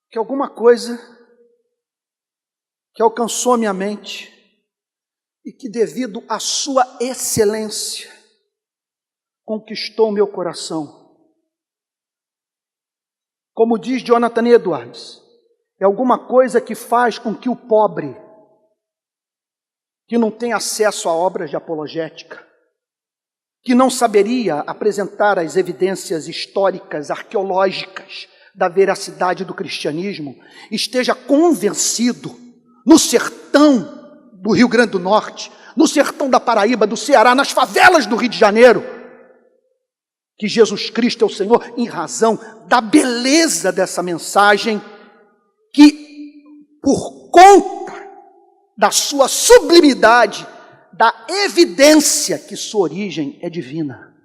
Que alguma coisa que alcançou a minha mente e que, devido à sua excelência, conquistou meu coração. Como diz Jonathan Edwards, é alguma coisa que faz com que o pobre, que não tem acesso a obras de apologética, que não saberia apresentar as evidências históricas, arqueológicas, da veracidade do cristianismo, esteja convencido no sertão do Rio Grande do Norte, no sertão da Paraíba, do Ceará, nas favelas do Rio de Janeiro, que Jesus Cristo é o Senhor, em razão da beleza dessa mensagem, que por conta da sua sublimidade, da evidência que sua origem é divina,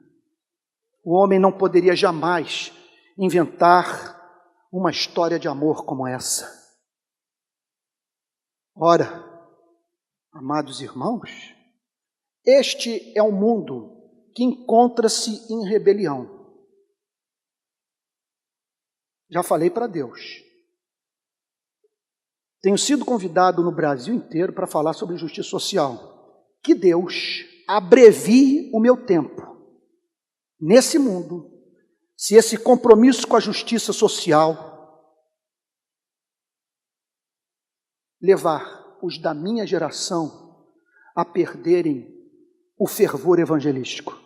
o homem não poderia jamais inventar uma história de amor como essa. Ora, amados irmãos, este é um mundo que encontra-se em rebelião. Já falei para Deus. Tenho sido convidado no Brasil inteiro para falar sobre justiça social. Que Deus abrevie o meu tempo nesse mundo, se esse compromisso com a justiça social levar os da minha geração a perderem o fervor evangelístico.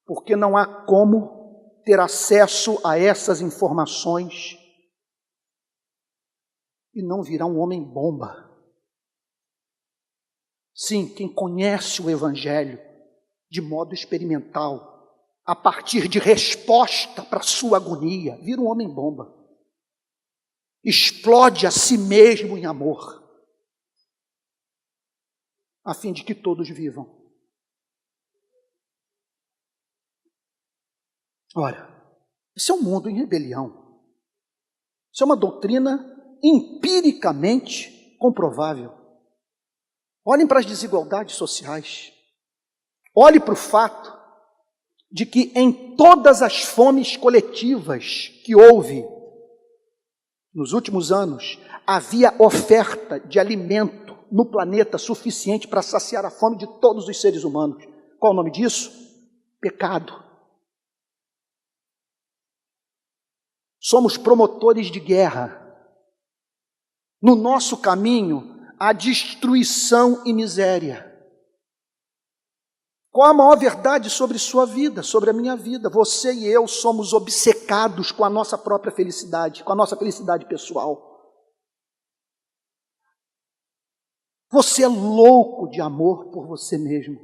Porque não há como ter acesso a essas informações e não virar um homem bomba. Sim, quem conhece o evangelho de modo experimental, a partir de resposta para a sua agonia, vira um homem bomba. Explode a si mesmo em amor, a fim de que todos vivam. Ora, esse é um mundo em rebelião. Isso é uma doutrina empiricamente comprovável. Olhem para as desigualdades sociais. Olhe para o fato de que em todas as fomes coletivas que houve nos últimos anos, havia oferta de alimento no planeta suficiente para saciar a fome de todos os seres humanos. Qual o nome disso? Pecado. Somos promotores de guerra. No nosso caminho, há destruição e miséria. Qual a maior verdade sobre sua vida, sobre a minha vida? Você e eu somos obcecados com a nossa própria felicidade, com a nossa felicidade pessoal. Você é louco de amor por você mesmo.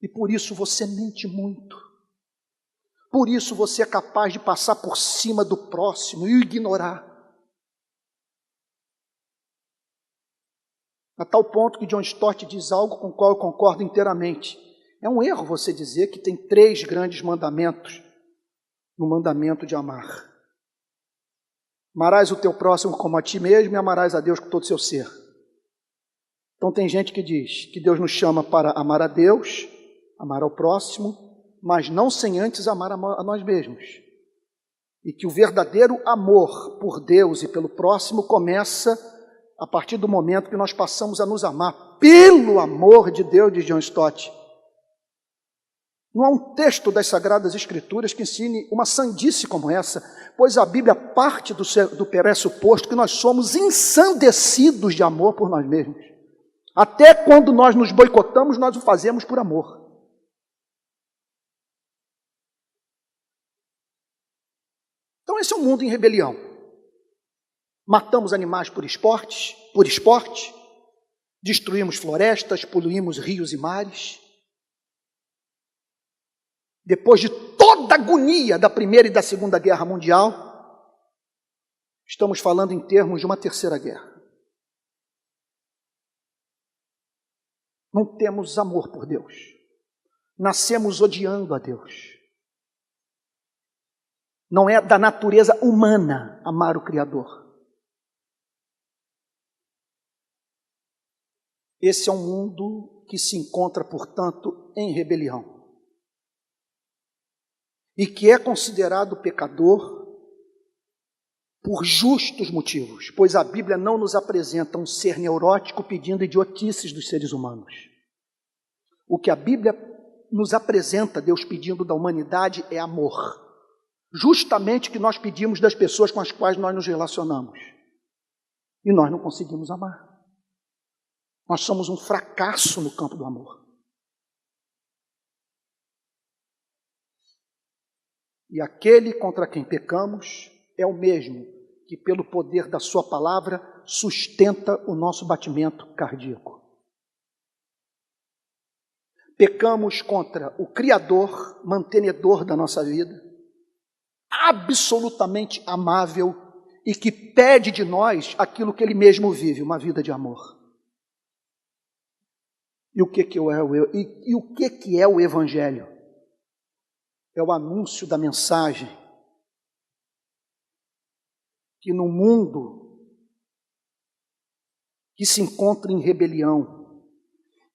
E por isso você mente muito. Por isso você é capaz de passar por cima do próximo e o ignorar. A tal ponto que John Stott diz algo com o qual eu concordo inteiramente. É um erro você dizer que tem 3 grandes mandamentos no mandamento de amar. Amarás o teu próximo como a ti mesmo e amarás a Deus com todo o seu ser. Então tem gente que diz que Deus nos chama para amar a Deus, amar ao próximo, mas não sem antes amar a nós mesmos. E que o verdadeiro amor por Deus e pelo próximo começa a partir do momento que nós passamos a nos amar pelo amor de Deus, diz John Stott. Não há um texto das Sagradas Escrituras que ensine uma sandice como essa, pois a Bíblia parte do pressuposto que nós somos ensandecidos de amor por nós mesmos. Até quando nós nos boicotamos, nós o fazemos por amor. Então esse é um mundo em rebelião. Matamos animais por esporte, destruímos florestas, poluímos rios e mares. Depois de toda a agonia da Primeira e da Segunda Guerra Mundial, estamos falando em termos de uma terceira guerra. Não temos amor por Deus. Nascemos odiando a Deus. Não é da natureza humana amar o Criador. Esse é um mundo que se encontra, portanto, em rebelião. E que é considerado pecador por justos motivos, pois a Bíblia não nos apresenta um ser neurótico pedindo idiotices dos seres humanos. O que a Bíblia nos apresenta, Deus pedindo da humanidade, é amor. Justamente o que nós pedimos das pessoas com as quais nós nos relacionamos. E nós não conseguimos amar. Nós somos um fracasso no campo do amor. E aquele contra quem pecamos é o mesmo que, pelo poder da sua palavra, sustenta o nosso batimento cardíaco. Pecamos contra o Criador, mantenedor da nossa vida, absolutamente amável e que pede de nós aquilo que Ele mesmo vive, uma vida de amor. E o que é o Evangelho? É o anúncio da mensagem que no mundo que se encontra em rebelião,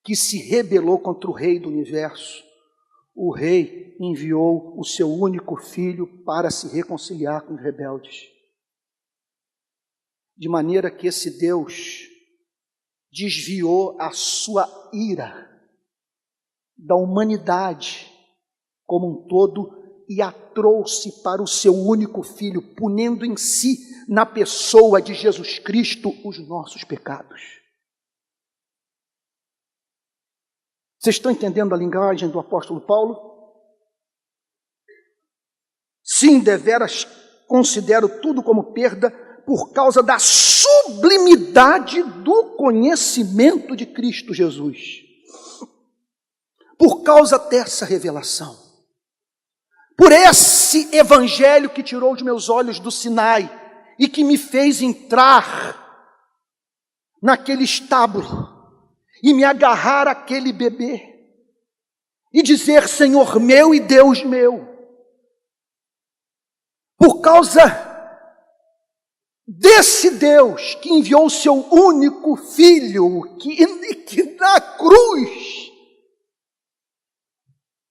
que se rebelou contra o Rei do Universo, o Rei enviou o seu único Filho para se reconciliar com os rebeldes. De maneira que esse Deus desviou a sua ira da humanidade como um todo e a trouxe para o seu único Filho, punendo em si, na pessoa de Jesus Cristo, os nossos pecados. Vocês estão entendendo a linguagem do apóstolo Paulo? Sim, deveras considero tudo como perda por causa da sublimidade do conhecimento de Cristo Jesus. Por causa dessa revelação. Por esse evangelho que tirou os meus olhos do Sinai e que me fez entrar naquele estábulo e me agarrar àquele bebê e dizer: Senhor meu e Deus meu. Por causa desse Deus que enviou o seu único Filho, que na cruz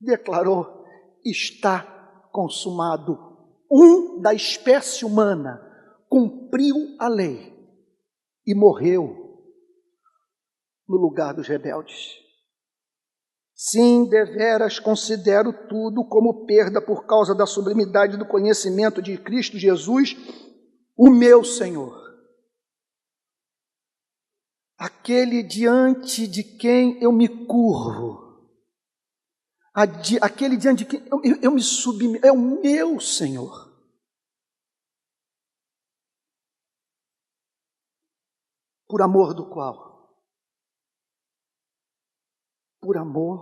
declarou: está consumado. Da espécie humana cumpriu a lei e morreu no lugar dos rebeldes. Sim, deveras considero tudo como perda por causa da sublimidade do conhecimento de Cristo Jesus, o meu Senhor. Aquele diante de quem eu me curvo. Aquele diante de quem eu me submeto, é o meu Senhor. Por amor do qual? Por amor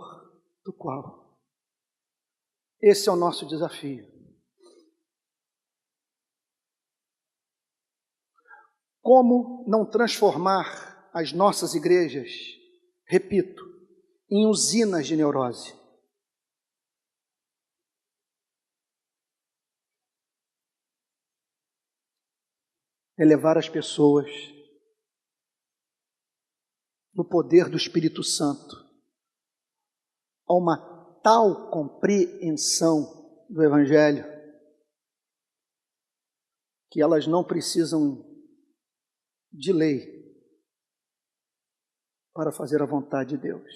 do qual? Esse é o nosso desafio. Como não transformar as nossas igrejas, repito, em usinas de neurose? É levar as pessoas no poder do Espírito Santo a uma tal compreensão do Evangelho que elas não precisam de lei para fazer a vontade de Deus.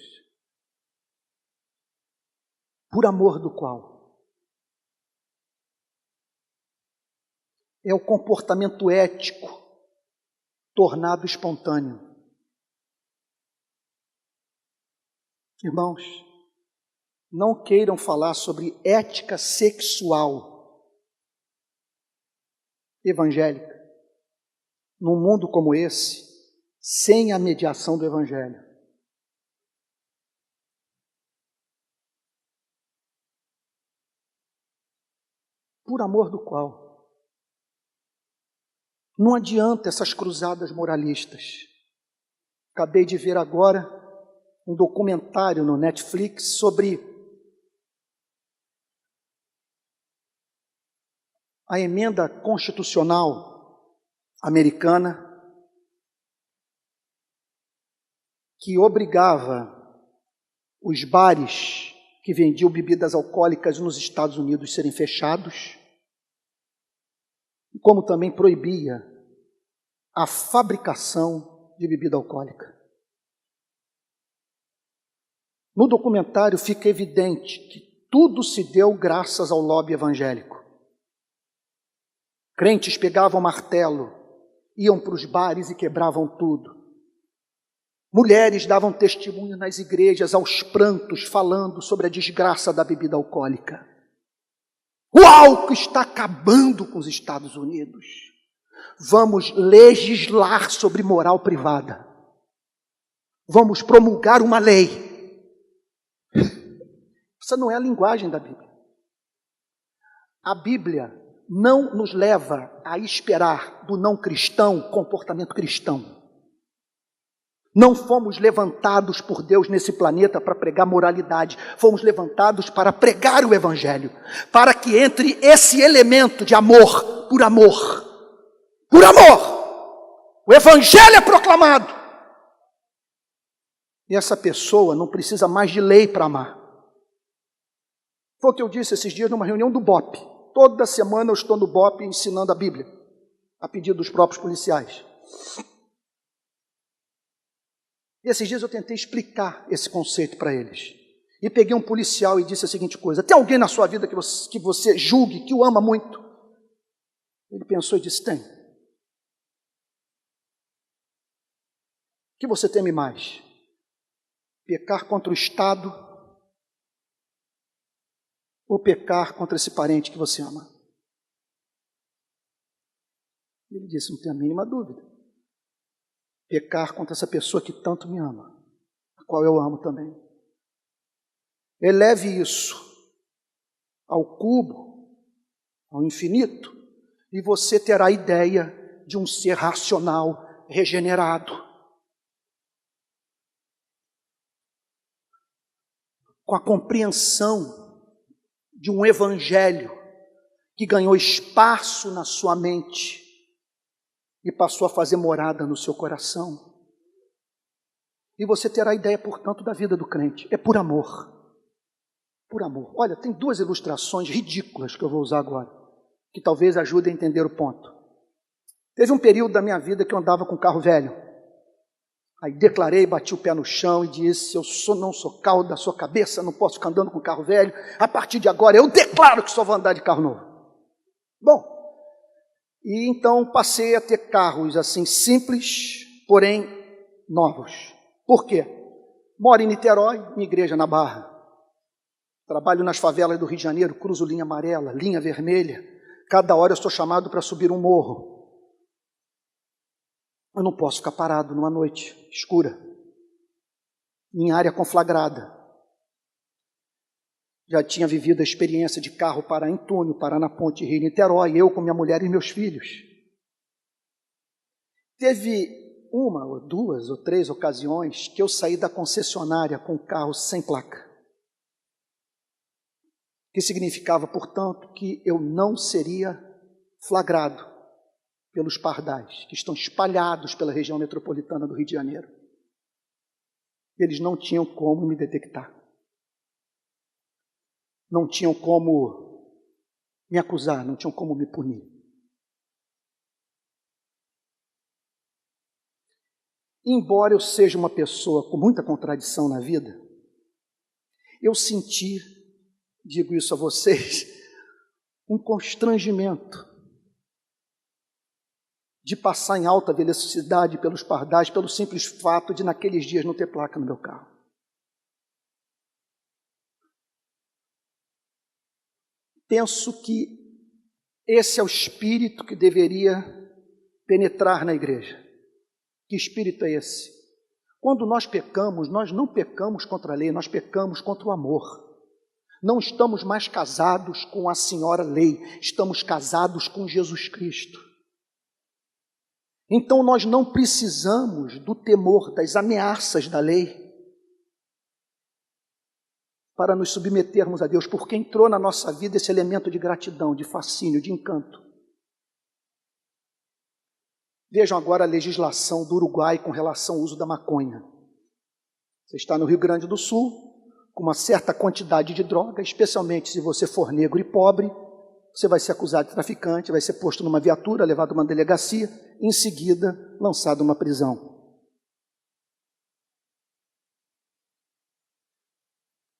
Por amor do qual? É o comportamento ético tornado espontâneo. Irmãos, não queiram falar sobre ética sexual evangélica num mundo como esse, sem a mediação do Evangelho. Por amor do qual? Não adianta essas cruzadas moralistas. Acabei de ver agora um documentário no Netflix sobre a emenda constitucional americana que obrigava os bares que vendiam bebidas alcoólicas nos Estados Unidos serem fechados, como também proibia a fabricação de bebida alcoólica. No documentário fica evidente que tudo se deu graças ao lobby evangélico. Crentes pegavam martelo, iam para os bares e quebravam tudo. Mulheres davam testemunho nas igrejas aos prantos, falando sobre a desgraça da bebida alcoólica. O álcool está acabando com os Estados Unidos. Vamos legislar sobre moral privada. Vamos promulgar uma lei. Essa não é a linguagem da Bíblia. A Bíblia não nos leva a esperar do não cristão comportamento cristão. Não fomos levantados por Deus nesse planeta para pregar moralidade. Fomos levantados para pregar o Evangelho. Para que entre esse elemento de amor, por amor. Por amor! O Evangelho é proclamado. E essa pessoa não precisa mais de lei para amar. Foi o que eu disse esses dias numa reunião do BOP. Toda semana eu estou no BOP ensinando a Bíblia, a pedido dos próprios policiais. E esses dias eu tentei explicar esse conceito para eles. E peguei um policial e disse a seguinte coisa: tem alguém na sua vida que você julgue, que o ama muito? Ele pensou e disse: tem. O que você teme mais? Pecar contra o Estado ou pecar contra esse parente que você ama? Ele disse: não tenho a mínima dúvida. Pecar contra essa pessoa que tanto me ama, a qual eu amo também. Eleve isso ao cubo, ao infinito, e você terá a ideia de um ser racional, regenerado. Com a compreensão de um evangelho que ganhou espaço na sua mente e passou a fazer morada no seu coração. E você terá ideia, portanto, da vida do crente. É por amor. Por amor. Olha, tem duas ilustrações ridículas que eu vou usar agora, que talvez ajudem a entender o ponto. Teve um período da minha vida que eu andava com carro velho. Aí declarei, bati o pé no chão e disse: não sou caldo da sua cabeça, não posso ficar andando com carro velho. A partir de agora eu declaro que só vou andar de carro novo. Bom, e então passei a ter carros assim simples, porém novos. Por quê? Moro em Niterói, minha igreja na Barra. Trabalho nas favelas do Rio de Janeiro, cruzo linha amarela, linha vermelha. Cada hora eu sou chamado para subir um morro. Eu não posso ficar parado numa noite escura, em área conflagrada. Já tinha vivido a experiência de carro parar em túnel, parar na ponte Rio-Niterói, eu com minha mulher e meus filhos. Teve uma, ou duas, ou três ocasiões que eu saí da concessionária com o carro sem placa. Que significava, portanto, que eu não seria flagrado pelos pardais, que estão espalhados pela região metropolitana do Rio de Janeiro. Eles não tinham como me detectar. Não tinham como me acusar, não tinham como me punir. Embora eu seja uma pessoa com muita contradição na vida, eu senti, digo isso a vocês, um constrangimento de passar em alta velocidade pelos pardais, pelo simples fato de naqueles dias não ter placa no meu carro. Penso que esse é o espírito que deveria penetrar na igreja. Que espírito é esse? Quando nós pecamos, nós não pecamos contra a lei, nós pecamos contra o amor. Não estamos mais casados com a senhora lei, estamos casados com Jesus Cristo. Então nós não precisamos do temor, das ameaças da lei. para nos submetermos a Deus, porque entrou na nossa vida esse elemento de gratidão, de fascínio, de encanto. Vejam agora a legislação do Uruguai com relação ao uso da maconha. Você está no Rio Grande do Sul, com uma certa quantidade de droga, especialmente se você for negro e pobre, você vai ser acusado de traficante, vai ser posto numa viatura, levado a uma delegacia, em seguida lançado numa prisão.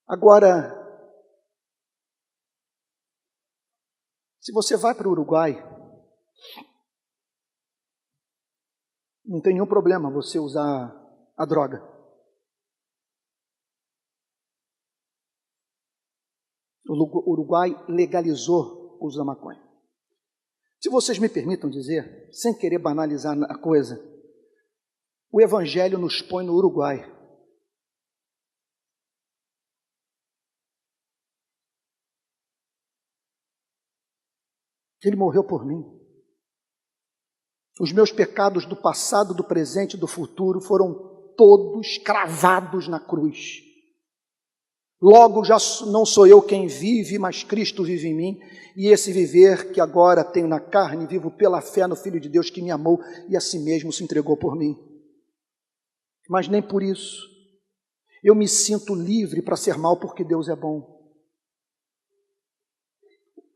Agora, se você vai para o Uruguai, não tem nenhum problema você usar a droga. O Uruguai legalizou o uso da maconha. Se vocês me permitam dizer, sem querer banalizar a coisa, o Evangelho nos põe no Uruguai. Ele morreu por mim. Os meus pecados do passado, do presente e do futuro foram todos cravados na cruz. Logo, já não sou eu quem vive, mas Cristo vive em mim, e esse viver que agora tenho na carne, vivo pela fé no Filho de Deus que me amou e a si mesmo se entregou por mim. Mas nem por isso eu me sinto livre para ser mal, porque Deus é bom.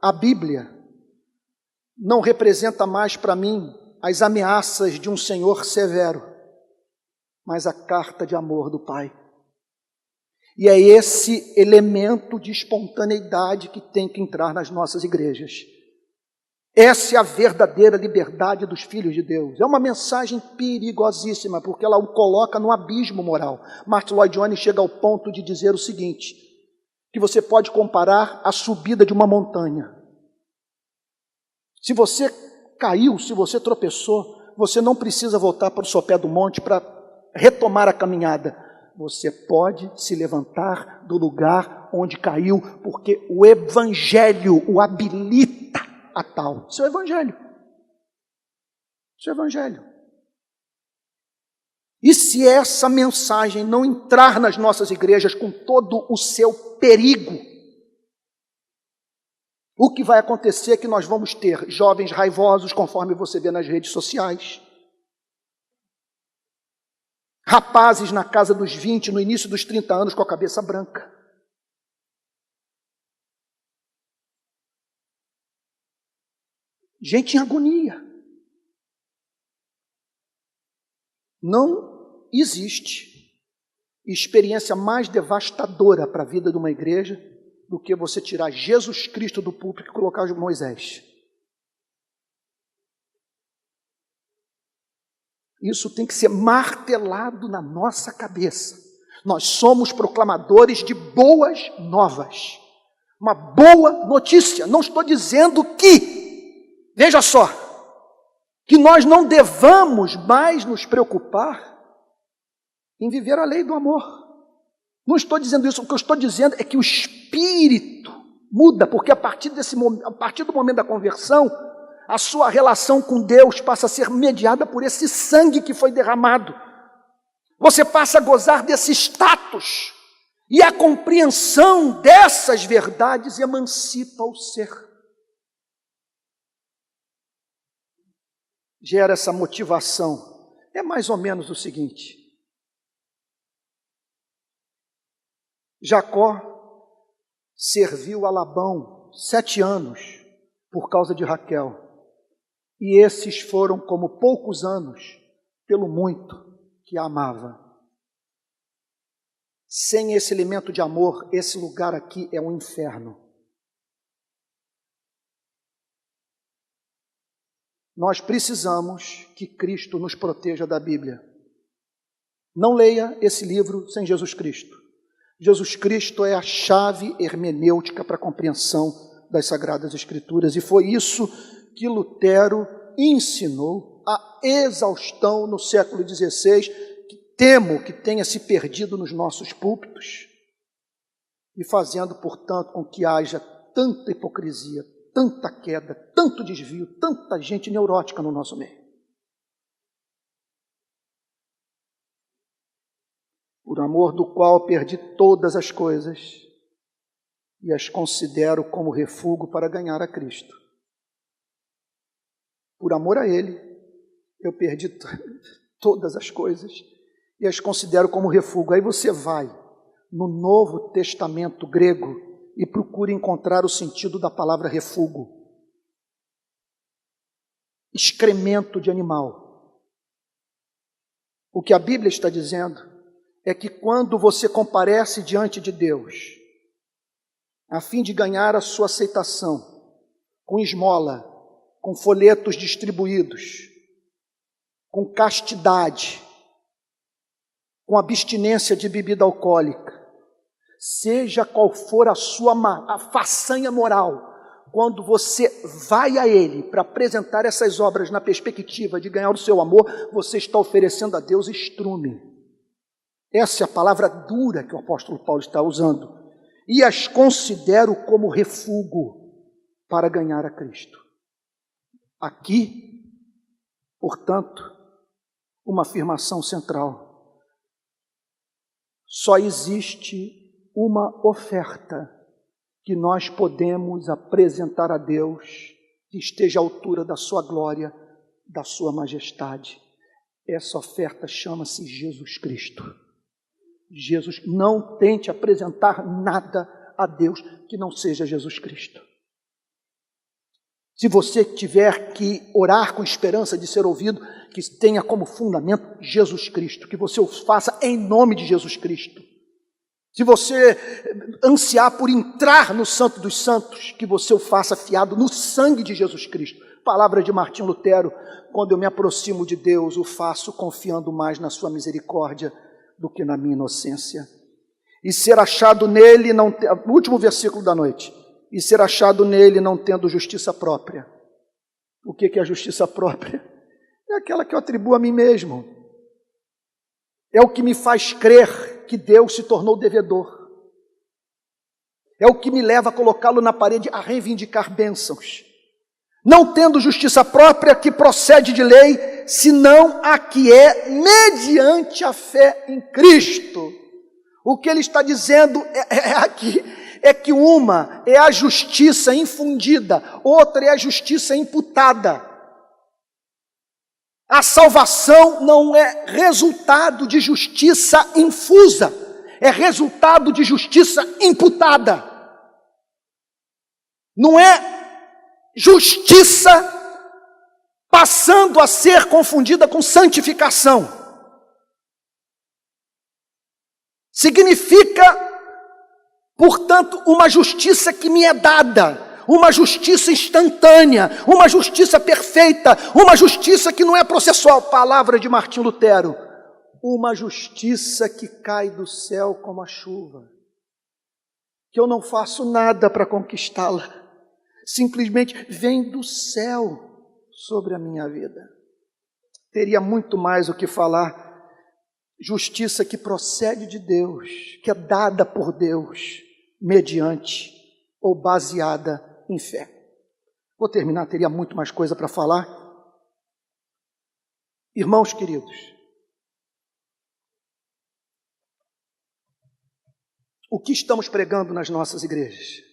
A Bíblia não representa mais para mim as ameaças de um Senhor severo, mas a carta de amor do Pai. E é esse elemento de espontaneidade que tem que entrar nas nossas igrejas. Essa é a verdadeira liberdade dos filhos de Deus. É uma mensagem perigosíssima, porque ela o coloca no abismo moral. Martin Lloyd-Jones chega ao ponto de dizer o seguinte, que você pode comparar a subida de uma montanha. Se você caiu, se você tropeçou, você não precisa voltar para o sopé do monte para retomar a caminhada. Você pode se levantar do lugar onde caiu, porque o Evangelho o habilita a tal. Isso é o Evangelho. Isso é o Evangelho. E se essa mensagem não entrar nas nossas igrejas com todo o seu perigo, o que vai acontecer é que nós vamos ter jovens raivosos, conforme você vê nas redes sociais, rapazes na casa dos 20, no início dos 30 anos, com a cabeça branca. Gente em agonia. Não existe experiência mais devastadora para a vida de uma igreja do que você tirar Jesus Cristo do púlpito e colocar Moisés. Isso tem que ser martelado na nossa cabeça. Nós somos proclamadores de boas novas. Uma boa notícia. Não estou dizendo que, veja só, que nós não devamos mais nos preocupar em viver a lei do amor. Não estou dizendo isso, o que eu estou dizendo é que o espírito muda, porque a partir do momento da conversão, a sua relação com Deus passa a ser mediada por esse sangue que foi derramado. Você passa a gozar desse status, e a compreensão dessas verdades emancipa o ser. Gera essa motivação. É mais ou menos o seguinte: Jacó serviu a Labão 7 anos por causa de Raquel. E esses foram como poucos anos pelo muito que a amava. Sem esse elemento de amor, esse lugar aqui é um inferno. Nós precisamos que Cristo nos proteja da Bíblia. Não leia esse livro sem Jesus Cristo. Jesus Cristo é a chave hermenêutica para a compreensão das Sagradas Escrituras, e foi isso que Lutero ensinou a exaustão no século XVI, que temo que tenha se perdido nos nossos púlpitos, e fazendo, portanto, com que haja tanta hipocrisia, tanta queda, tanto desvio, tanta gente neurótica no nosso meio. Por amor do qual perdi todas as coisas e as considero como refúgio para ganhar a Cristo. Por amor a Ele, eu perdi todas as coisas e as considero como refúgio. Aí você vai no Novo Testamento grego e procura encontrar o sentido da palavra refúgio. Excremento de animal. O que a Bíblia está dizendo é que quando você comparece diante de Deus, a fim de ganhar a sua aceitação, com esmola, com folhetos distribuídos, com castidade, com abstinência de bebida alcoólica, seja qual for a sua façanha moral, quando você vai a Ele para apresentar essas obras na perspectiva de ganhar o seu amor, você está oferecendo a Deus estrume. Essa é a palavra dura que o apóstolo Paulo está usando. E as considero como refúgio para ganhar a Cristo. Aqui, portanto, uma afirmação central. Só existe uma oferta que nós podemos apresentar a Deus que esteja à altura da sua glória, da sua majestade. Essa oferta chama-se Jesus Cristo. Jesus, não tente apresentar nada a Deus que não seja Jesus Cristo. Se você tiver que orar com esperança de ser ouvido, que tenha como fundamento Jesus Cristo, que você o faça em nome de Jesus Cristo. Se você ansiar por entrar no Santo dos Santos, que você o faça fiado no sangue de Jesus Cristo. Palavra de Martim Lutero: quando eu me aproximo de Deus, o faço confiando mais na sua misericórdia do que na minha inocência. E ser achado nele, o último versículo da noite, e ser achado nele não tendo justiça própria. O que é a justiça própria? É aquela que eu atribuo a mim mesmo. É o que me faz crer que Deus se tornou devedor. É o que me leva a colocá-lo na parede, a reivindicar bênçãos. Não tendo justiça própria que procede de lei, senão a que é mediante a fé em Cristo. O que ele está dizendo aqui é que uma é a justiça infundida, outra é a justiça imputada. A salvação não é resultado de justiça infusa, é resultado de justiça imputada. Não é justiça passando a ser confundida com santificação. Significa, portanto, uma justiça que me é dada, uma justiça instantânea, uma justiça perfeita, uma justiça que não é processual. Palavra de Martim Lutero: uma justiça que cai do céu como a chuva, que eu não faço nada para conquistá-la, simplesmente vem do céu sobre a minha vida. Teria muito mais o que falar. Justiça que procede de Deus, que é dada por Deus, mediante ou baseada em fé. Vou terminar, teria muito mais coisa para falar. Irmãos queridos, o que estamos pregando nas nossas igrejas?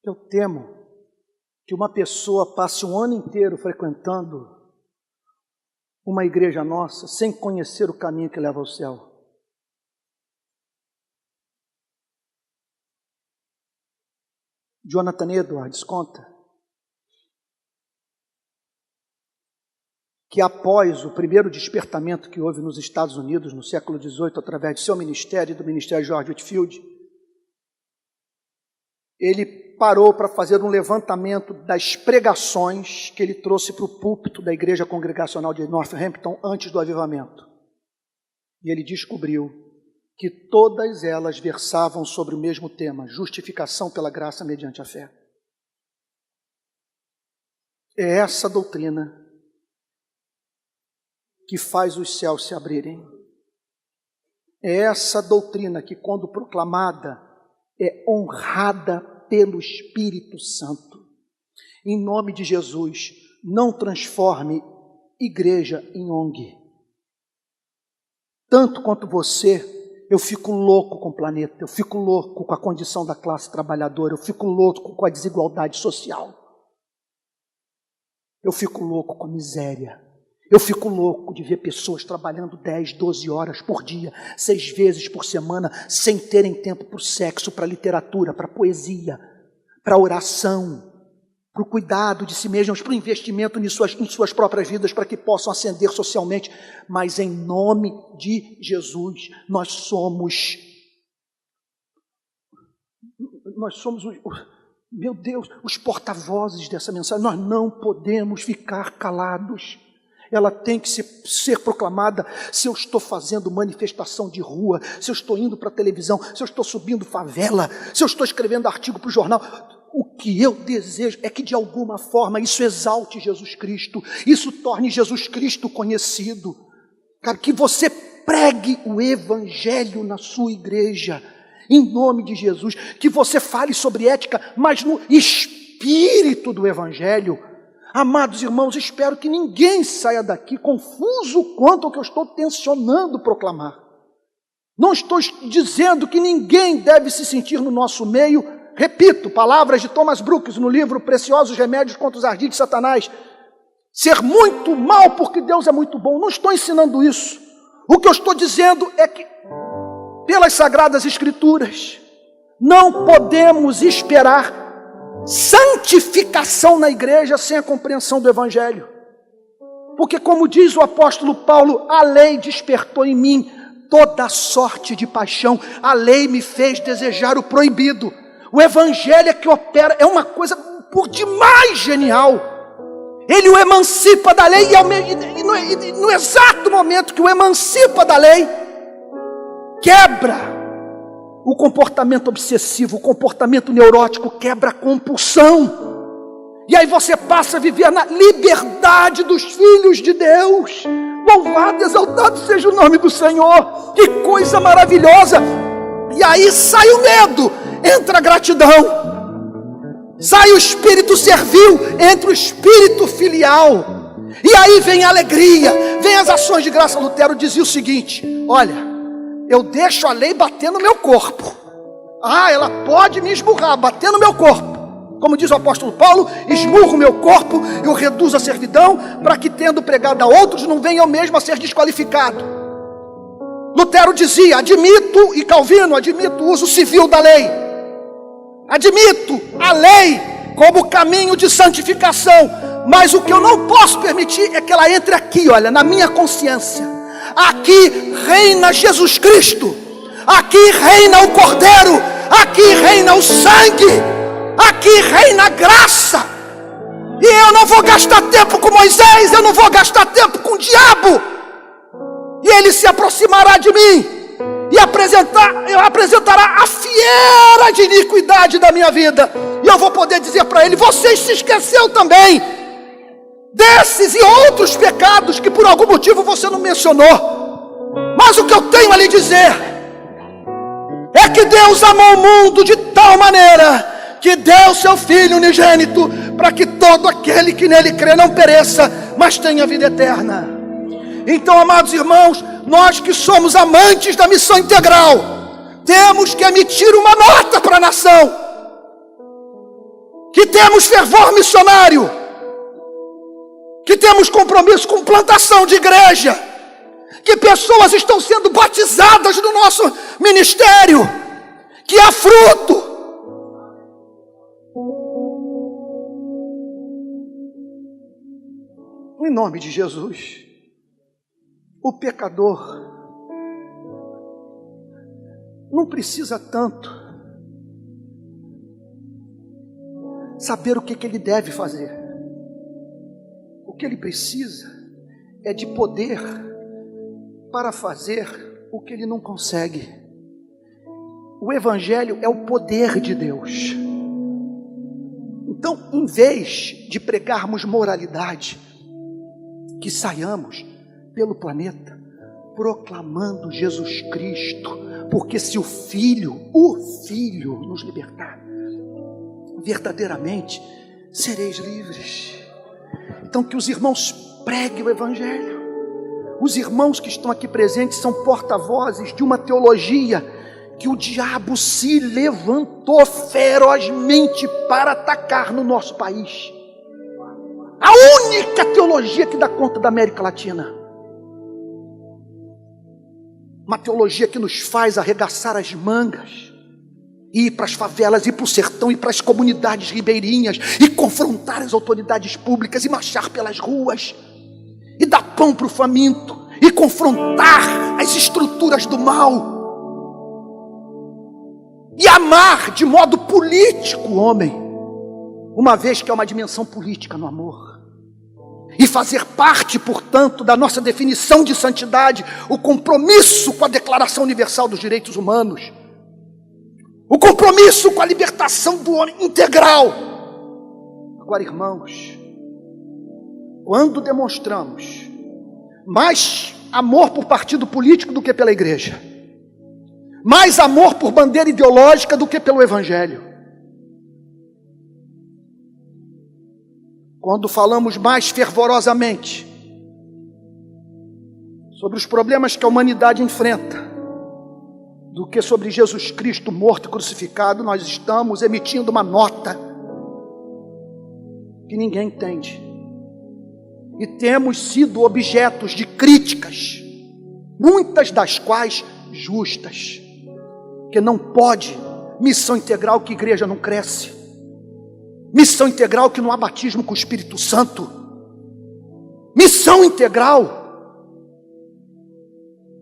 Eu temo que uma pessoa passe um ano inteiro frequentando uma igreja nossa sem conhecer o caminho que leva ao céu. Jonathan Edwards conta que após o primeiro despertamento que houve nos Estados Unidos no século XVIII, através de seu ministério e do ministério de George Whitefield, ele parou para fazer um levantamento das pregações que ele trouxe para o púlpito da Igreja Congregacional de Northampton antes do avivamento. E ele descobriu que todas elas versavam sobre o mesmo tema: justificação pela graça mediante a fé. É essa doutrina que faz os céus se abrirem. É essa doutrina que, quando proclamada, é honrada pelo Espírito Santo. Em nome de Jesus, não transforme igreja em ONG. Tanto quanto você, eu fico louco com o planeta, eu fico louco com a condição da classe trabalhadora, eu fico louco com a desigualdade social. Eu fico louco com a miséria. Eu fico louco de ver pessoas trabalhando 10, 12 horas por dia, 6 vezes por semana, sem terem tempo para o sexo, para a literatura, para a poesia, para a oração, para o cuidado de si mesmos, para o investimento em suas próprias vidas, para que possam ascender socialmente. Mas em nome de Jesus, nós somos meu Deus, os porta-vozes dessa mensagem. Nós não podemos ficar calados. Ela tem que ser proclamada. Se eu estou fazendo manifestação de rua, se eu estou indo para a televisão, se eu estou subindo favela, se eu estou escrevendo artigo para o jornal, o que eu desejo é que de alguma forma isso exalte Jesus Cristo, isso torne Jesus Cristo conhecido. Cara, que você pregue o Evangelho na sua igreja, em nome de Jesus, que você fale sobre ética, mas no espírito do Evangelho. Amados irmãos, espero que ninguém saia daqui confuso quanto ao que eu estou tensionando proclamar. Não estou dizendo que ninguém deve se sentir no nosso meio. Repito, palavras de Thomas Brooks no livro Preciosos Remédios contra os Ardis de Satanás. Ser muito mal porque Deus é muito bom. Não estou ensinando isso. O que eu estou dizendo é que, pelas Sagradas Escrituras, não podemos esperar santificação na igreja sem a compreensão do Evangelho. Porque, como diz o apóstolo Paulo, a lei despertou em mim toda sorte de paixão. A lei me fez desejar o proibido. O Evangelho é que opera, é uma coisa por demais genial. Ele o emancipa da lei e no exato momento que o emancipa da lei, quebra o comportamento obsessivo, o comportamento neurótico, quebra a compulsão. E aí você passa a viver na liberdade dos filhos de Deus. Louvado, exaltado seja o nome do Senhor. Que coisa maravilhosa. E aí sai o medo, entra a gratidão. Sai o espírito servil, entra o espírito filial. E aí vem a alegria, vem as ações de graça. Lutero dizia o seguinte: olha, eu deixo a lei bater no meu corpo. Ela pode me esmurrar, bater no meu corpo. Como diz o apóstolo Paulo, esmurro o meu corpo, eu reduzo a servidão, para que, tendo pregado a outros, não venha eu mesmo a ser desqualificado. Lutero dizia, admito, e Calvino, admito o uso civil da lei. Admito a lei como caminho de santificação. Mas o que eu não posso permitir é que ela entre aqui, olha, na minha consciência. Aqui reina Jesus Cristo, aqui reina o Cordeiro, aqui reina o sangue, aqui reina a graça. E eu não vou gastar tempo com Moisés, eu não vou gastar tempo com o diabo. E ele se aproximará de mim e apresentará a fiera de iniquidade da minha vida. E eu vou poder dizer para ele: você se esqueceu também desses e outros pecados que por algum motivo você não mencionou. Mas o que eu tenho a lhe dizer é que Deus amou o mundo de tal maneira que deu seu Filho unigênito, para que todo aquele que nele crê não pereça, mas tenha vida eterna. Então, amados irmãos, nós que somos amantes da missão integral, temos que emitir uma nota para a nação, que temos fervor missionário, que temos compromisso com plantação de igreja, que pessoas estão sendo batizadas no nosso ministério, que há fruto. Em nome de Jesus, o pecador não precisa tanto saber o que ele deve fazer. O que ele precisa é de poder para fazer o que ele não consegue. O Evangelho é o poder de Deus. Então, em vez de pregarmos moralidade, que saiamos pelo planeta proclamando Jesus Cristo, porque se o Filho nos libertar, verdadeiramente sereis livres. Então que os irmãos preguem o Evangelho. Os irmãos que estão aqui presentes são porta-vozes de uma teologia que o diabo se levantou ferozmente para atacar no nosso país. A única teologia que dá conta da América Latina. Uma teologia que nos faz arregaçar as mangas, ir para as favelas, ir para o sertão, ir para as comunidades ribeirinhas, e confrontar as autoridades públicas, e marchar pelas ruas, e dar pão para o faminto, e confrontar as estruturas do mal, e amar de modo político o homem, uma vez que é uma dimensão política no amor. E fazer parte, portanto, da nossa definição de santidade, o compromisso com a Declaração Universal dos Direitos Humanos, o compromisso com a libertação do homem integral. Agora, irmãos, quando demonstramos mais amor por partido político do que pela igreja, mais amor por bandeira ideológica do que pelo Evangelho, quando falamos mais fervorosamente sobre os problemas que a humanidade enfrenta do que sobre Jesus Cristo morto e crucificado, nós estamos emitindo uma nota que ninguém entende. E temos sido objetos de críticas, muitas das quais justas, que não pode missão integral que igreja não cresce. Missão integral que não há batismo com o Espírito Santo. Missão integral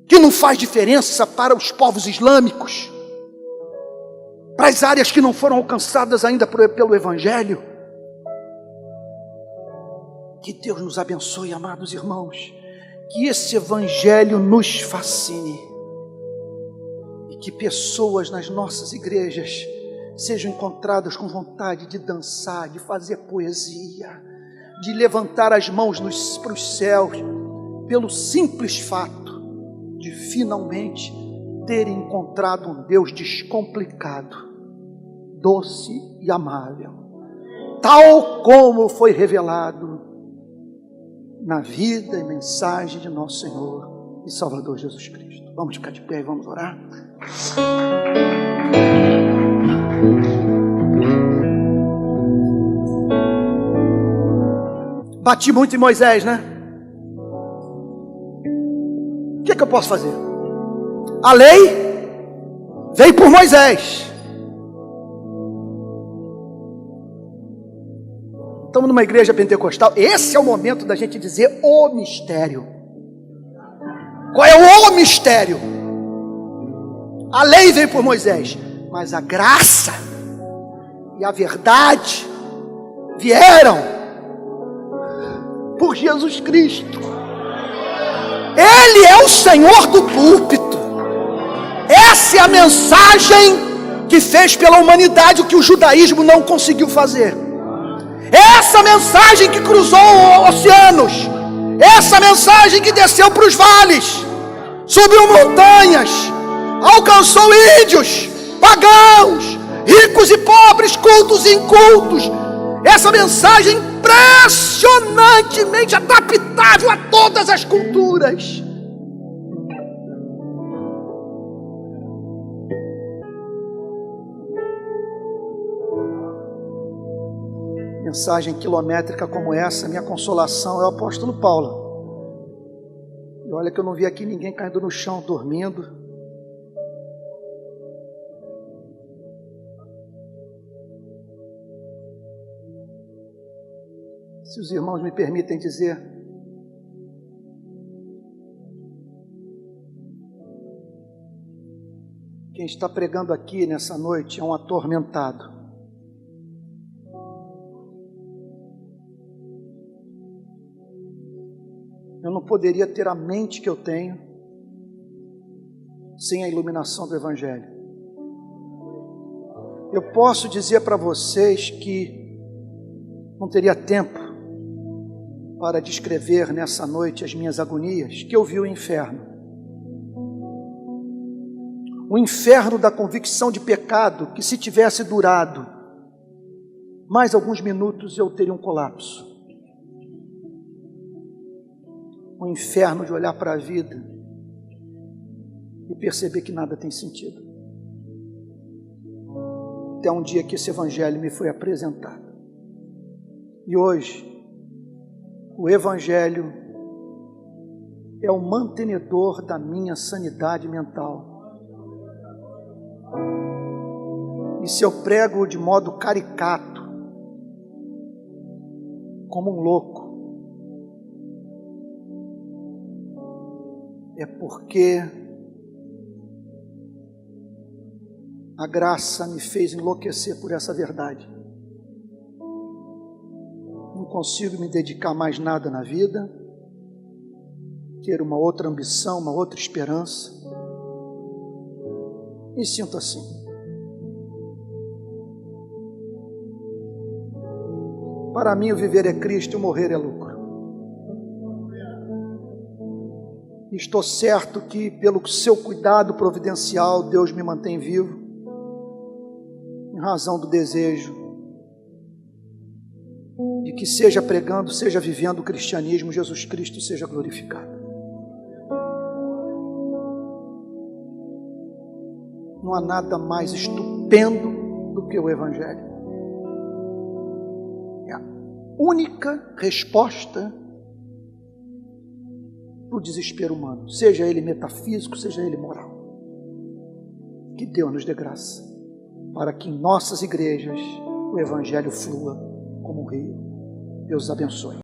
que não faz diferença para os povos islâmicos, para as áreas que não foram alcançadas ainda pelo Evangelho. Que Deus nos abençoe, amados irmãos. Que esse Evangelho nos fascine. E que pessoas nas nossas igrejas sejam encontradas com vontade de dançar, de fazer poesia, de levantar as mãos para os céus, pelo simples fato de finalmente terem encontrado um Deus descomplicado, doce e amável, tal como foi revelado na vida e mensagem de nosso Senhor e Salvador Jesus Cristo. Vamos ficar de pé e vamos orar? Bati muito em Moisés, né? O que eu posso fazer? A lei veio por Moisés. Estamos numa igreja pentecostal. Esse é o momento da gente dizer o mistério. Qual é o mistério? A lei veio por Moisés, mas a graça e a verdade vieram por Jesus Cristo. Ele é o Senhor do púlpito. Essa é a mensagem que fez pela humanidade o que o judaísmo não conseguiu fazer. Essa mensagem que cruzou oceanos. Essa mensagem que desceu para os vales, subiu montanhas, alcançou índios, pagãos, ricos e pobres, cultos e incultos. Essa mensagem impressionantemente adaptável a todas as culturas. Mensagem quilométrica como essa, minha consolação é o apóstolo Paulo. E olha que eu não vi aqui ninguém caindo no chão, dormindo. Se os irmãos me permitem dizer, quem está pregando aqui nessa noite é um atormentado. Eu não poderia ter a mente que eu tenho sem a iluminação do Evangelho. Eu posso dizer para vocês que não teria tempo para descrever nessa noite as minhas agonias, que eu vi o inferno. O inferno da convicção de pecado, que se tivesse durado mais alguns minutos eu teria um colapso. Um inferno de olhar para a vida e perceber que nada tem sentido. Até um dia que esse evangelho me foi apresentado. E hoje, o evangelho é o mantenedor da minha sanidade mental. E se eu prego de modo caricato, como um louco, é porque a graça me fez enlouquecer por essa verdade. Não consigo me dedicar mais nada na vida, ter uma outra ambição, uma outra esperança. Me sinto assim. Para mim, o viver é Cristo e o morrer é lucro. Estou certo que, pelo seu cuidado providencial, Deus me mantém vivo, em razão do desejo de que, seja pregando, seja vivendo o cristianismo, Jesus Cristo seja glorificado. Não há nada mais estupendo do que o Evangelho. É a única resposta para o desespero humano, seja ele metafísico, seja ele moral. Que Deus nos dê graça, para que em nossas igrejas o Evangelho flua como um rio. Deus abençoe.